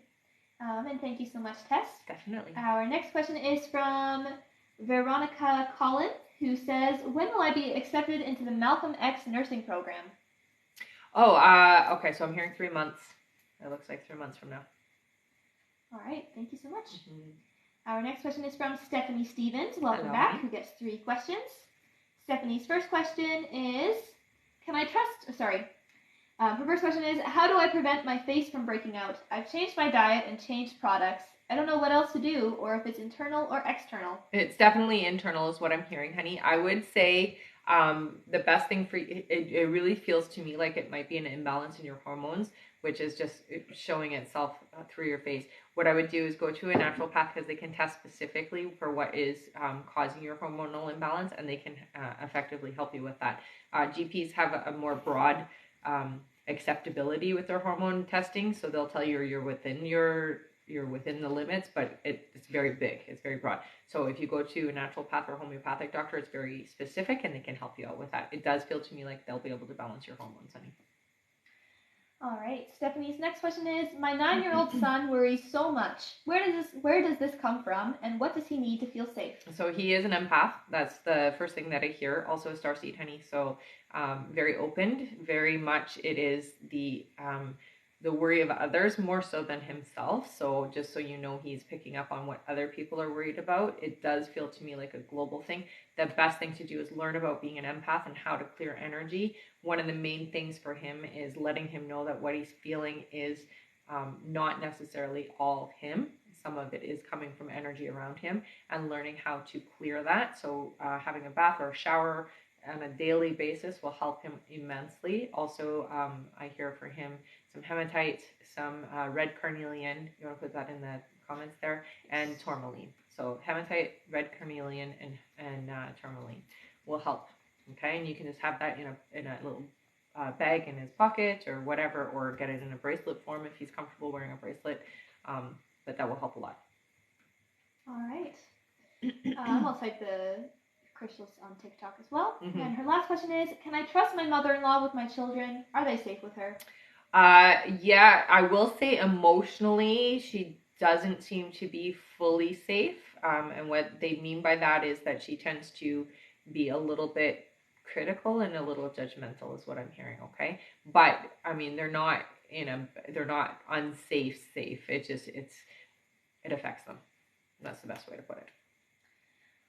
And thank you so much, Tess. Definitely. Our next question is from Veronica Collin. who says, when will I be accepted into the Malcolm X nursing program? Oh, okay, so I'm hearing 3 months. It looks like 3 months from now. All right, thank you so much. Mm-hmm. Our next question is from Stephanie Stevens. Welcome Hello, back, honey. who gets 3 questions. Stephanie's first question is, her first question is, how do I prevent my face from breaking out? I've changed my diet and changed products. I don't know what else to do, or if it's internal or external. It's definitely internal is what I'm hearing, honey. I would say the best thing for you, it really feels to me like it might be an imbalance in your hormones, which is just showing itself through your face. What I would do is go to a naturopath because they can test specifically for what is causing your hormonal imbalance, and they can effectively help you with that. GPs have a more broad acceptability with their hormone testing, so they'll tell you you're within the limits, but it's very big, it's very broad. So if you go to a naturopath or homeopathic doctor, it's very specific and they can help you out with that. It does feel to me like they'll be able to balance your hormones, honey. All right, Stephanie's next question is, my 9-year-old son worries so much. Where does this come from, and what does he need to feel safe? So he is an empath. That's the first thing that I hear. Also a starseed, honey. So very opened, very much it is the worry of others more so than himself. So just so you know, he's picking up on what other people are worried about. It does feel to me like a global thing. The best thing to do is learn about being an empath and how to clear energy. One of the main things for him is letting him know that what he's feeling is not necessarily all him. Some of it is coming from energy around him, and learning how to clear that. So having a bath or a shower on a daily basis will help him immensely. Also, I hear for him some hematite, some red carnelian. You want to put that in the comments there, and tourmaline. So hematite, red carnelian, and tourmaline will help. Okay, and you can just have that in a little bag in his pocket or whatever, or get it in a bracelet form if he's comfortable wearing a bracelet. But that will help a lot. All right. I'll type the crystals on TikTok as well. Mm-hmm. And her last question is, can I trust my mother-in-law with my children? Are they safe with her? Yeah, I will say emotionally, she doesn't seem to be fully safe. And what they mean by that is that she tends to be a little bit critical and a little judgmental is what I'm hearing. Okay. But I mean, they're not unsafe safe. It affects them. That's the best way to put it.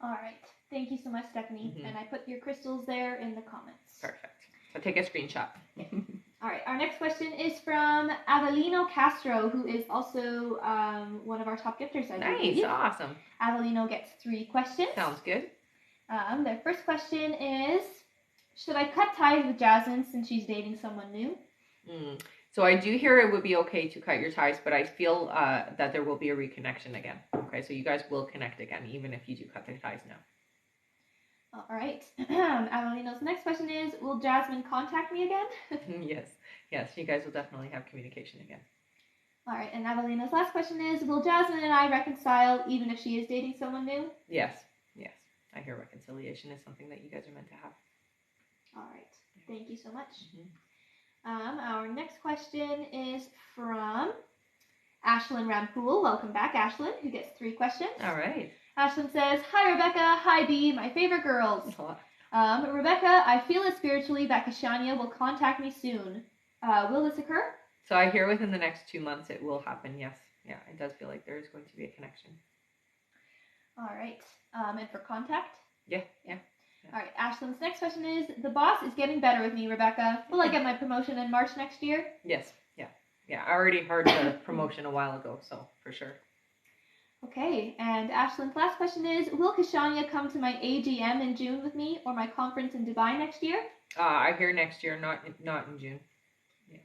All right. Thank you so much, Stephanie. Mm-hmm. And I put your crystals there in the comments. Perfect. So take a screenshot. All right. Our next question is from Avelino Castro, who is also one of our top gifters. Nice. Awesome. Avelino gets 3 questions. Sounds good. Their first question is, should I cut ties with Jasmine since she's dating someone new? So I do hear it would be okay to cut your ties, but I feel that there will be a reconnection again. Okay, so you guys will connect again, even if you do cut the ties now. All right. Adelina's next question is, will Jasmine contact me again? Yes, you guys will definitely have communication again. All right, and Adelina's last question is, will Jasmine and I reconcile even if she is dating someone new? Yes. I hear reconciliation is something that you guys are meant to have. All right. Thank you so much. Mm-hmm. Our next question is from Ashlyn Rampool. Welcome back, Ashlyn, who gets 3 questions. All right. Ashlyn says, hi, Rebecca. Hi, Bee, my favorite girls. Rebecca, I feel it spiritually that Kashania will contact me soon. Will this occur? So I hear within the next 2 months it will happen, yes. Yeah, it does feel like there is going to be a connection. All right. And for contact? Yeah. All right, Ashlyn's next question is, the boss is getting better with me, Rebecca. Will I get my promotion in March next year? Yes, yeah. I already heard the promotion a while ago, so for sure. Okay, and Ashlyn's last question is, will Kashania come to my AGM in June with me, or my conference in Dubai next year? I hear next year, not in June. Yeah.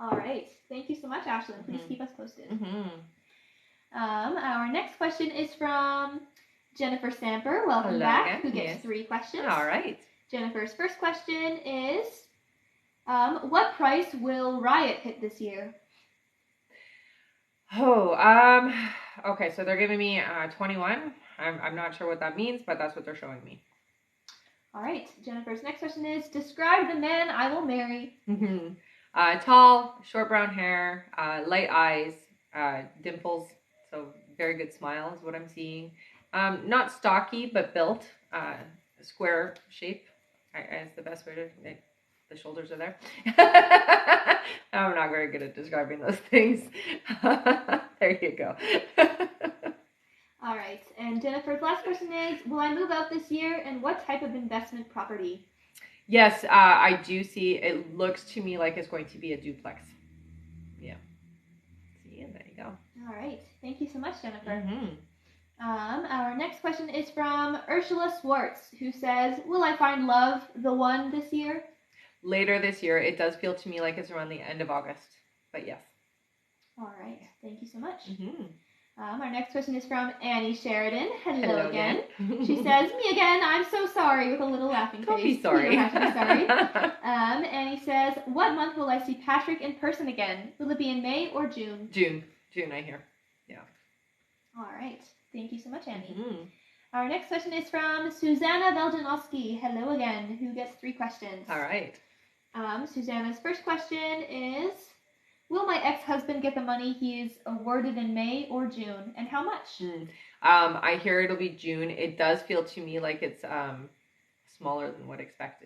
All right, thank you so much, Ashlyn. Please keep us posted. Mm-hmm. Our next question is from Jennifer Samper. Welcome back, who gets 3 questions. All right. Jennifer's first question is, what price will Riot hit this year? Okay, so they're giving me 21. I'm not sure what that means, but that's what they're showing me. All right. Jennifer's next question is, describe the man I will marry. Tall, short brown hair, light eyes, dimples, so very good smile is what I'm seeing. Not stocky, but built. Square shape. Is the best way to make. The shoulders are there. I'm not very good at describing those things. There you go. All right. And Jennifer's last question is, will I move out this year, and what type of investment property? Yes, I do see. It looks to me like it's going to be a duplex. Yeah. See, and there you go. All right. Thank you so much, Jennifer. Mm-hmm. Our next question is from Ursula Swartz, who says, will I find love, the one, this year? Later this year. It does feel to me like it's around the end of August, but yes. All right. Thank you so much. Mm-hmm. Our next question is from Annie Sheridan. Hello again. She says, me again, I'm so sorry, with a little laughing face. Don't be sorry. You don't have to be sorry. Annie says, what month will I see Patrick in person again? Will it be in May or June? June, I hear. Yeah. All right. Thank you so much, Annie. Mm-hmm. Our next question is from Susanna Veljanowski. Hello again, who gets 3 questions. All right. Susanna's first question is, will my ex-husband get the money he is awarded in May or June, and how much? I hear it'll be June. It does feel to me like it's smaller than what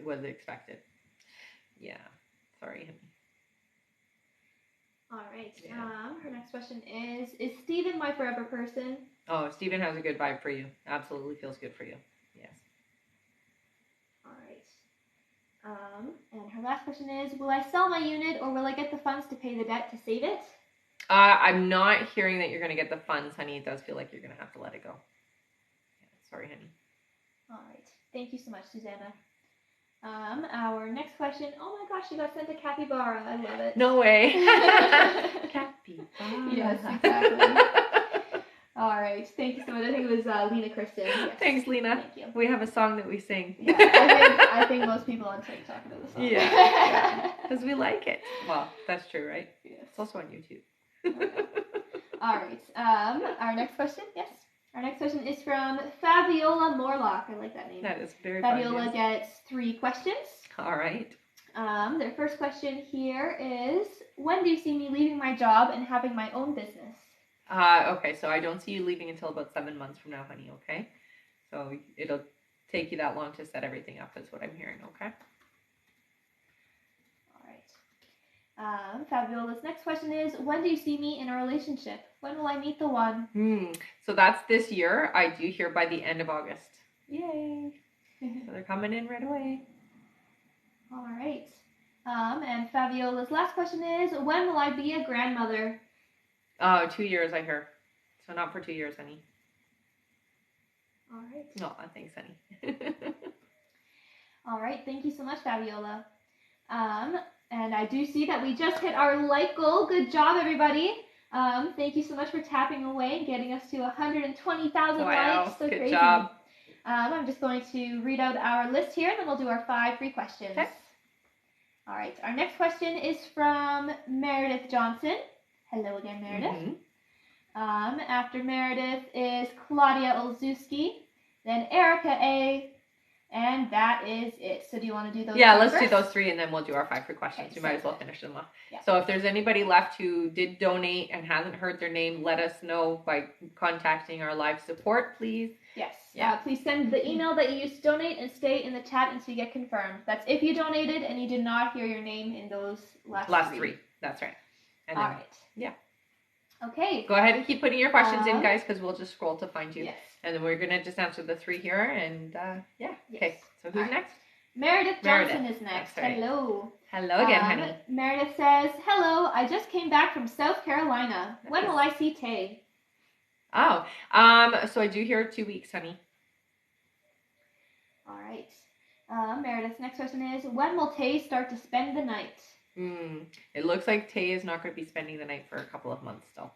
was expected. Yeah. Sorry, honey. All right. Yeah. Her next question is Stephen my forever person? Oh, Stephen has a good vibe for you. Absolutely feels good for you. Yes. All right. And her last question is, will I sell my unit, or will I get the funds to pay the debt to save it? I'm not hearing that you're going to get the funds, honey. It does feel like you're going to have to let it go. Yeah, sorry, honey. All right. Thank you so much, Susanna. Our next question. Oh my gosh, you got sent a capybara. I love it. No way. Capybara. Yes, exactly. All right. Thank you so much. I think it was Lena Kristen. Yes. Thanks, Lena. Thank you. We have a song that we sing. Yeah, I think most people on TikTok know the song. Yeah. Because we like it. Well, that's true, right? Yes. It's also on YouTube. Okay. All right. Our next question. Yes. Our next question is from Fabiola Morlock. I like that name. That is very Fabiola fun, gets 3 questions. All right. Their first question here is, when do you see me leaving my job and having my own business? Okay, so I don't see you leaving until about 7 months from now, honey, okay? So it'll take you that long to set everything up, is what I'm hearing, okay? All right. Fabiola's next question is, when do you see me in a relationship? When will I meet the one? So that's this year. I do hear by the end of August. Yay. So they're coming in right away. All right. And Fabiola's last question is, when will I be a grandmother? 2 years, I hear. So not for 2 years, honey. All right. No, thanks, honey. All right. Thank you so much, Fabiola. And I do see that we just hit our like goal. Good job, everybody. Thank you so much for tapping away and getting us to 120,000 likes. So good crazy. Job. I'm just going to read out our list here, and then we'll do our 5 free questions. Okay. All right. Our next question is from Meredith Johnson. Hello again, Meredith. Mm-hmm. After Meredith is Claudia Olszewski, then Erica A., and that is it. So do you want to do those? Yeah, let's first? do those 3 and then we'll do our 5 free questions. Okay, We might as well good. finish them off. Yeah. So if there's anybody left who did donate and hasn't heard their name, let us know by contacting our live support, please. Yes. Yeah. Please send the email that you used to donate and stay in the chat until you get confirmed. That's if you donated and you did not hear your name in those last 3. That's right. And All then, right. Yeah. Okay. Go ahead and keep putting your questions in, guys, because we'll just scroll to find you. Yes. And then we're going to just answer the 3 here. And yeah. Yes. Okay. So who's next? Meredith Johnson Meredith. is next. That's right. Hello. Hello again, honey. Meredith says, hello, I just came back from South Carolina. Nice. When will I see Tay? Oh, so I do hear 2 weeks, honey. All right. Meredith's next question is, when will Tay start to spend the night? It looks like Tay is not going to be spending the night for a couple of months still.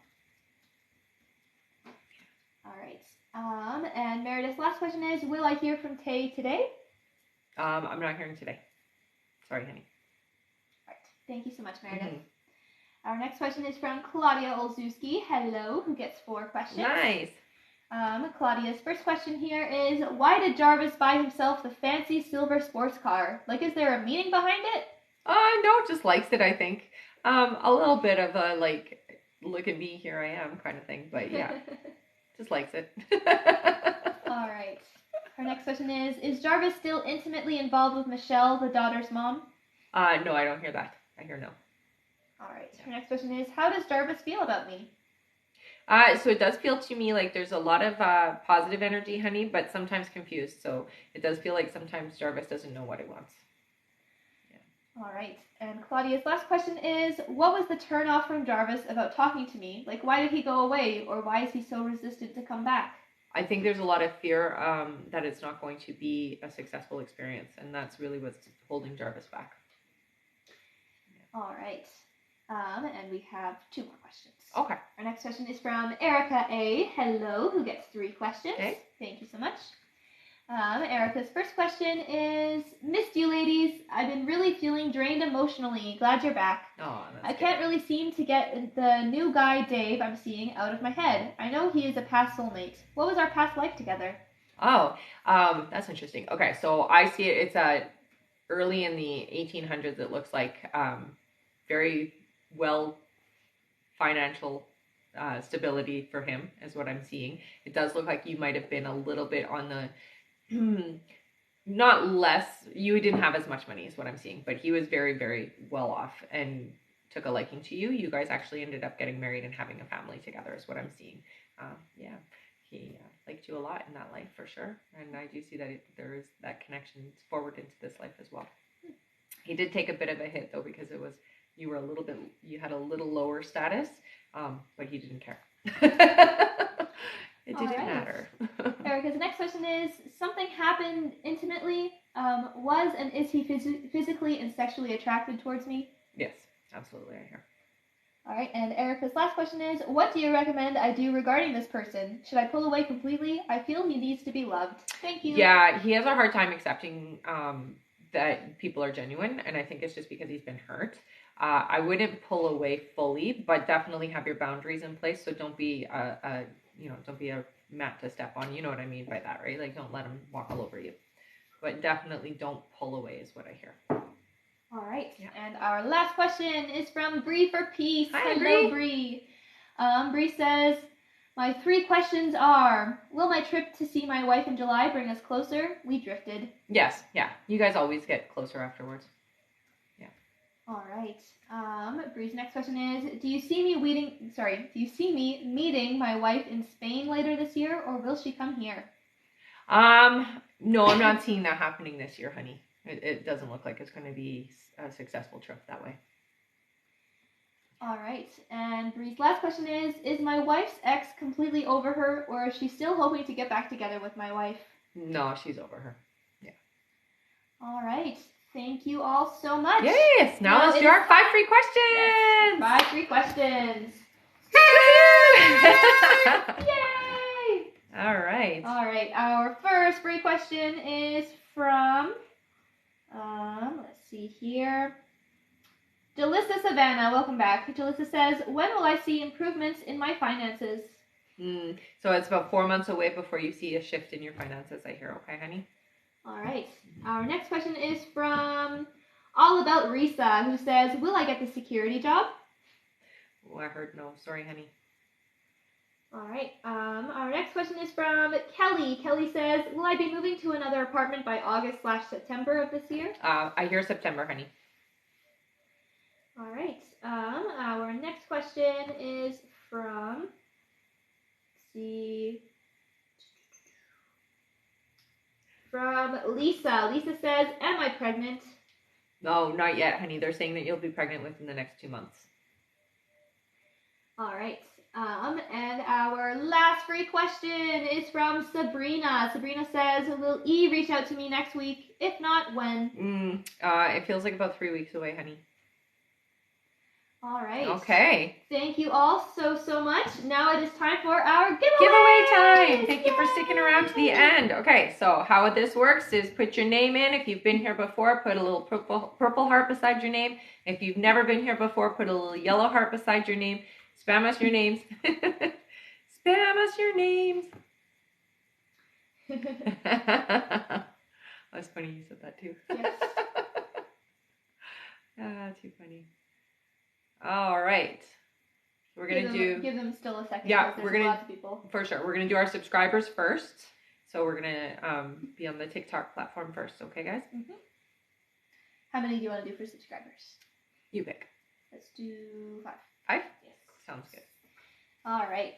All right. And Meredith's last question is, will I hear from Tay today? I'm not hearing today. Sorry, honey. All right. Thank you so much, Meredith. Our next question is from Claudia Olszewski. Hello, who gets 4 questions. Nice. Claudia's first question here is, why did Jarvis buy himself the fancy silver sports car? Like, is there a meaning behind it? No, just likes it, I think. A little bit of a, like, look at me, here I am kind of thing. But yeah, just likes it. All right. Our next question is Jarvis still intimately involved with Michelle, the daughter's mom? No, I don't hear that. I hear no. All right. Our next question is, how does Jarvis feel about me? So it does feel to me like there's a lot of positive energy, honey, but sometimes confused. So it does feel like sometimes Jarvis doesn't know what he wants. All right. And Claudia's last question is, what was the turnoff from Jarvis about talking to me? Like, why did he go away, or why is he so resistant to come back? I think there's a lot of fear that it's not going to be a successful experience, and that's really what's holding Jarvis back. Yeah. All right. And we have 2 more questions. Okay. Our next question is from Erica A. Hello, who gets 3 questions. Okay. Thank you so much. Erica's first question is, missed you ladies. I've been really feeling drained emotionally. Glad you're back. Oh, that's I can't really seem to get the new guy Dave I'm seeing out of my head. I know he is a past soulmate. What was our past life together? Oh, that's interesting. Okay, so I see it. It's early in the 1800s. It looks like very well financial stability for him is what I'm seeing. It does look like you might have been a little bit on the not less, you didn't have as much money is what I'm seeing, but he was very, very well off and took a liking to you. You guys actually ended up getting married and having a family together is what I'm seeing. Yeah, he liked you a lot in that life for sure. And I do see that there is that connection forward into this life as well. He did take a bit of a hit though, because you had a little lower status, but he didn't care. It didn't matter. Erica's next question is, something happened intimately. Was and is he physically and sexually attracted towards me? Yes, absolutely, I hear. All right, and Erica's last question is, what do you recommend I do regarding this person? Should I pull away completely? I feel he needs to be loved. Thank you. Yeah, he has a hard time accepting that people are genuine, and I think it's just because he's been hurt. I wouldn't pull away fully, but definitely have your boundaries in place. So don't be don't be a mat to step on. You know what I mean by that, right? Like, don't let him walk all over you. But definitely don't pull away is what I hear. All right. Yeah. And our last question is from Bree for Peace. Hi, Hello, Bree. Bree says, my 3 questions are, will my trip to see my wife in July bring us closer? We drifted. Yes. Yeah. You guys always get closer afterwards. Yeah. All right. Bree's next question is, do you see me meeting my wife in Spain later this year, or will she come here? No, I'm not seeing that happening this year, honey. It doesn't look like it's going to be a successful trip that way. All right. And Bree's last question is my wife's ex completely over her, or is she still hoping to get back together with my wife? No, she's over her. Yeah. All right. Thank you all so much. Yes. Now let's do our 5 free questions. Yes, 5 free questions. Yay! All right. All right. Our first free question is from, let's see here. Jalissa Savannah, welcome back. Jalissa says, when will I see improvements in my finances? So it's about 4 months away before you see a shift in your finances, I hear. Okay, honey? All right. Our next question is from All About Risa, who says, will I get the security job? Oh, I heard no. Sorry, honey. All right. Our next question is from Kelly. Kelly says, will I be moving to another apartment by August/September of this year? I hear September, honey. All right. Our next question is from, from Lisa. Lisa says, am I pregnant? No, not yet, honey. They're saying that you'll be pregnant within the next 2 months. All right. And our last free question is from Sabrina. Sabrina says, will E reach out to me next week? If not, when? It feels like about 3 weeks away, honey. All right. Okay. Thank you all so much. Now it is time for our giveaway. Giveaway time. Thank you for sticking around to the end. Okay, so how this works is put your name in. If you've been here before, put a little purple heart beside your name. If you've never been here before, put a little yellow heart beside your name. Spam us your names. Spam us your names. That's funny you said that too. Yes. Too funny. All right. We're going to give them still a second. Yeah, we're going to, lots of people. For sure. We're going to do our subscribers first. So we're going to be on the TikTok platform first. Okay, guys? Mm-hmm. How many do you want to do for subscribers? You pick. Let's do 5. 5? Yes. Sounds good. All right.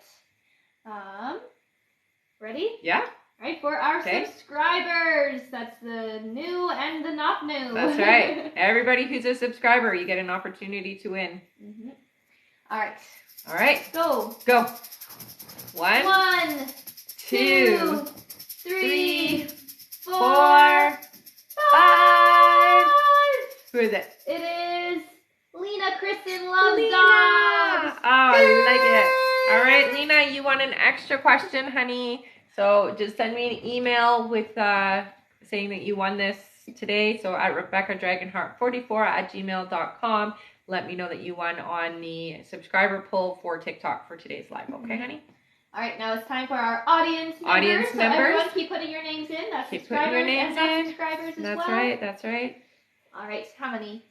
Ready? Yeah. All right, for our subscribers. That's the new and the not new. That's right. Everybody who's a subscriber, you get an opportunity to win. Mm-hmm. All right. All right. Go. 1, 2, 3, 4, 5. Who is it? It is Lena Kristen Loves Lena. Dogs. Oh, I like it. All right, Lena, you want an extra question, honey? So just send me an email with saying that you won this today. So at RebeccaDragonheart44@gmail.com. Let me know that you won on the subscriber poll for TikTok for today's live. Okay, honey? All right, now it's time for our audience members. So everyone keep putting your names in. That's keep subscribers putting your names and in. subscribers as well. That's right. That's right. All right, how many?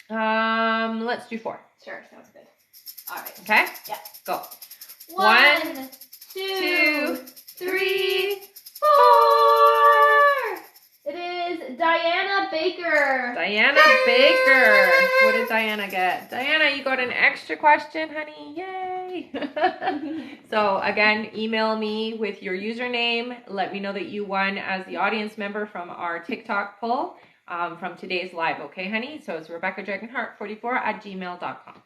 Let's do 4. Sure, sounds good. All right. Okay? Yeah. Go. 1, 2, 3, 4. It is Diana Baker. Diana Baker. What did Diana get? Diana, you got an extra question, honey. Yay. So again, email me with your username. Let me know that you won as the audience member from our TikTok poll from today's live. Okay, honey? So it's RebeccaDragonheart44@gmail.com.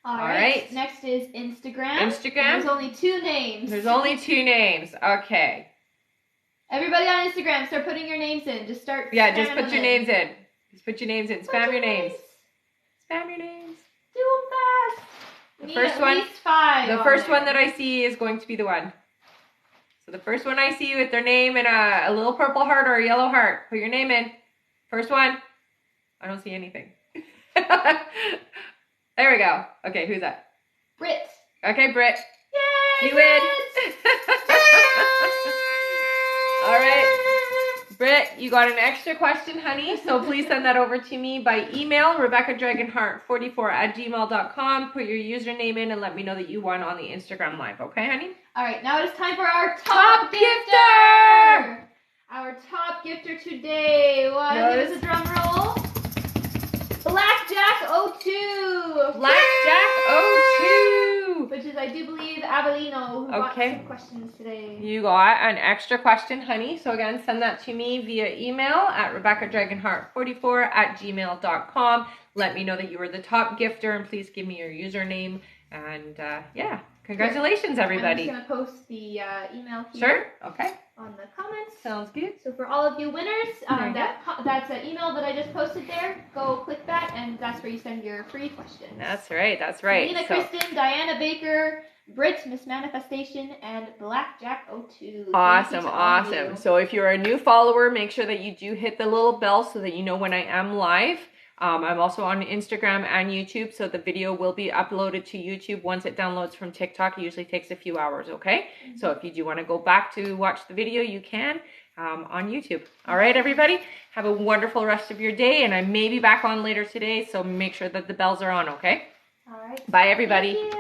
All right. Next is Instagram. Instagram. There's only 2 names. There's only 2 names. Okay. Everybody on Instagram, start putting your names in. Just start. Yeah, just put your names in. Just put your names in. Spam your names. Spam your names. Do them fast. The first one. At least 5. The first one that I see is going to be the one. So the first one I see with their name and a little purple heart or a yellow heart. Put your name in. First one. I don't see anything. There we go. Okay, who's that? Britt. Okay, Britt. Yay! You win. All right. Britt, you got an extra question, honey. So please send that over to me by email, RebeccaDragonheart44@gmail.com. Put your username in and let me know that you won on the Instagram live. Okay, honey? All right, now it's time for our top gifter. Our top gifter today was, give us a drum roll, Blackjack02. Blackjack02. Which is, I do believe, Avelino, who got some questions today. You got an extra question, honey. So again, send that to me via email at RebeccaDragonheart44@gmail.com. Let me know that you were the top gifter and please give me your username. And yeah, congratulations, everybody. I'm just going to post the email here. Sure. Okay. On the comments. Sounds good. So for all of you winners, that's an email that I just posted there. Go click that, and that's where you send your free questions. That's right. That's right. Lena Kristen, Diana Baker, Britt, Miss Manifestation, and Blackjack02. Awesome. Awesome. So if you're a new follower, make sure that you do hit the little bell so that you know when I am live. I'm also on Instagram and YouTube, so the video will be uploaded to YouTube once it downloads from TikTok. It usually takes a few hours, okay? Mm-hmm. So if you do want to go back to watch the video, you can on YouTube. All right, everybody? Have a wonderful rest of your day, and I may be back on later today, so make sure that the bells are on, okay? All right. Bye, everybody. Thank you.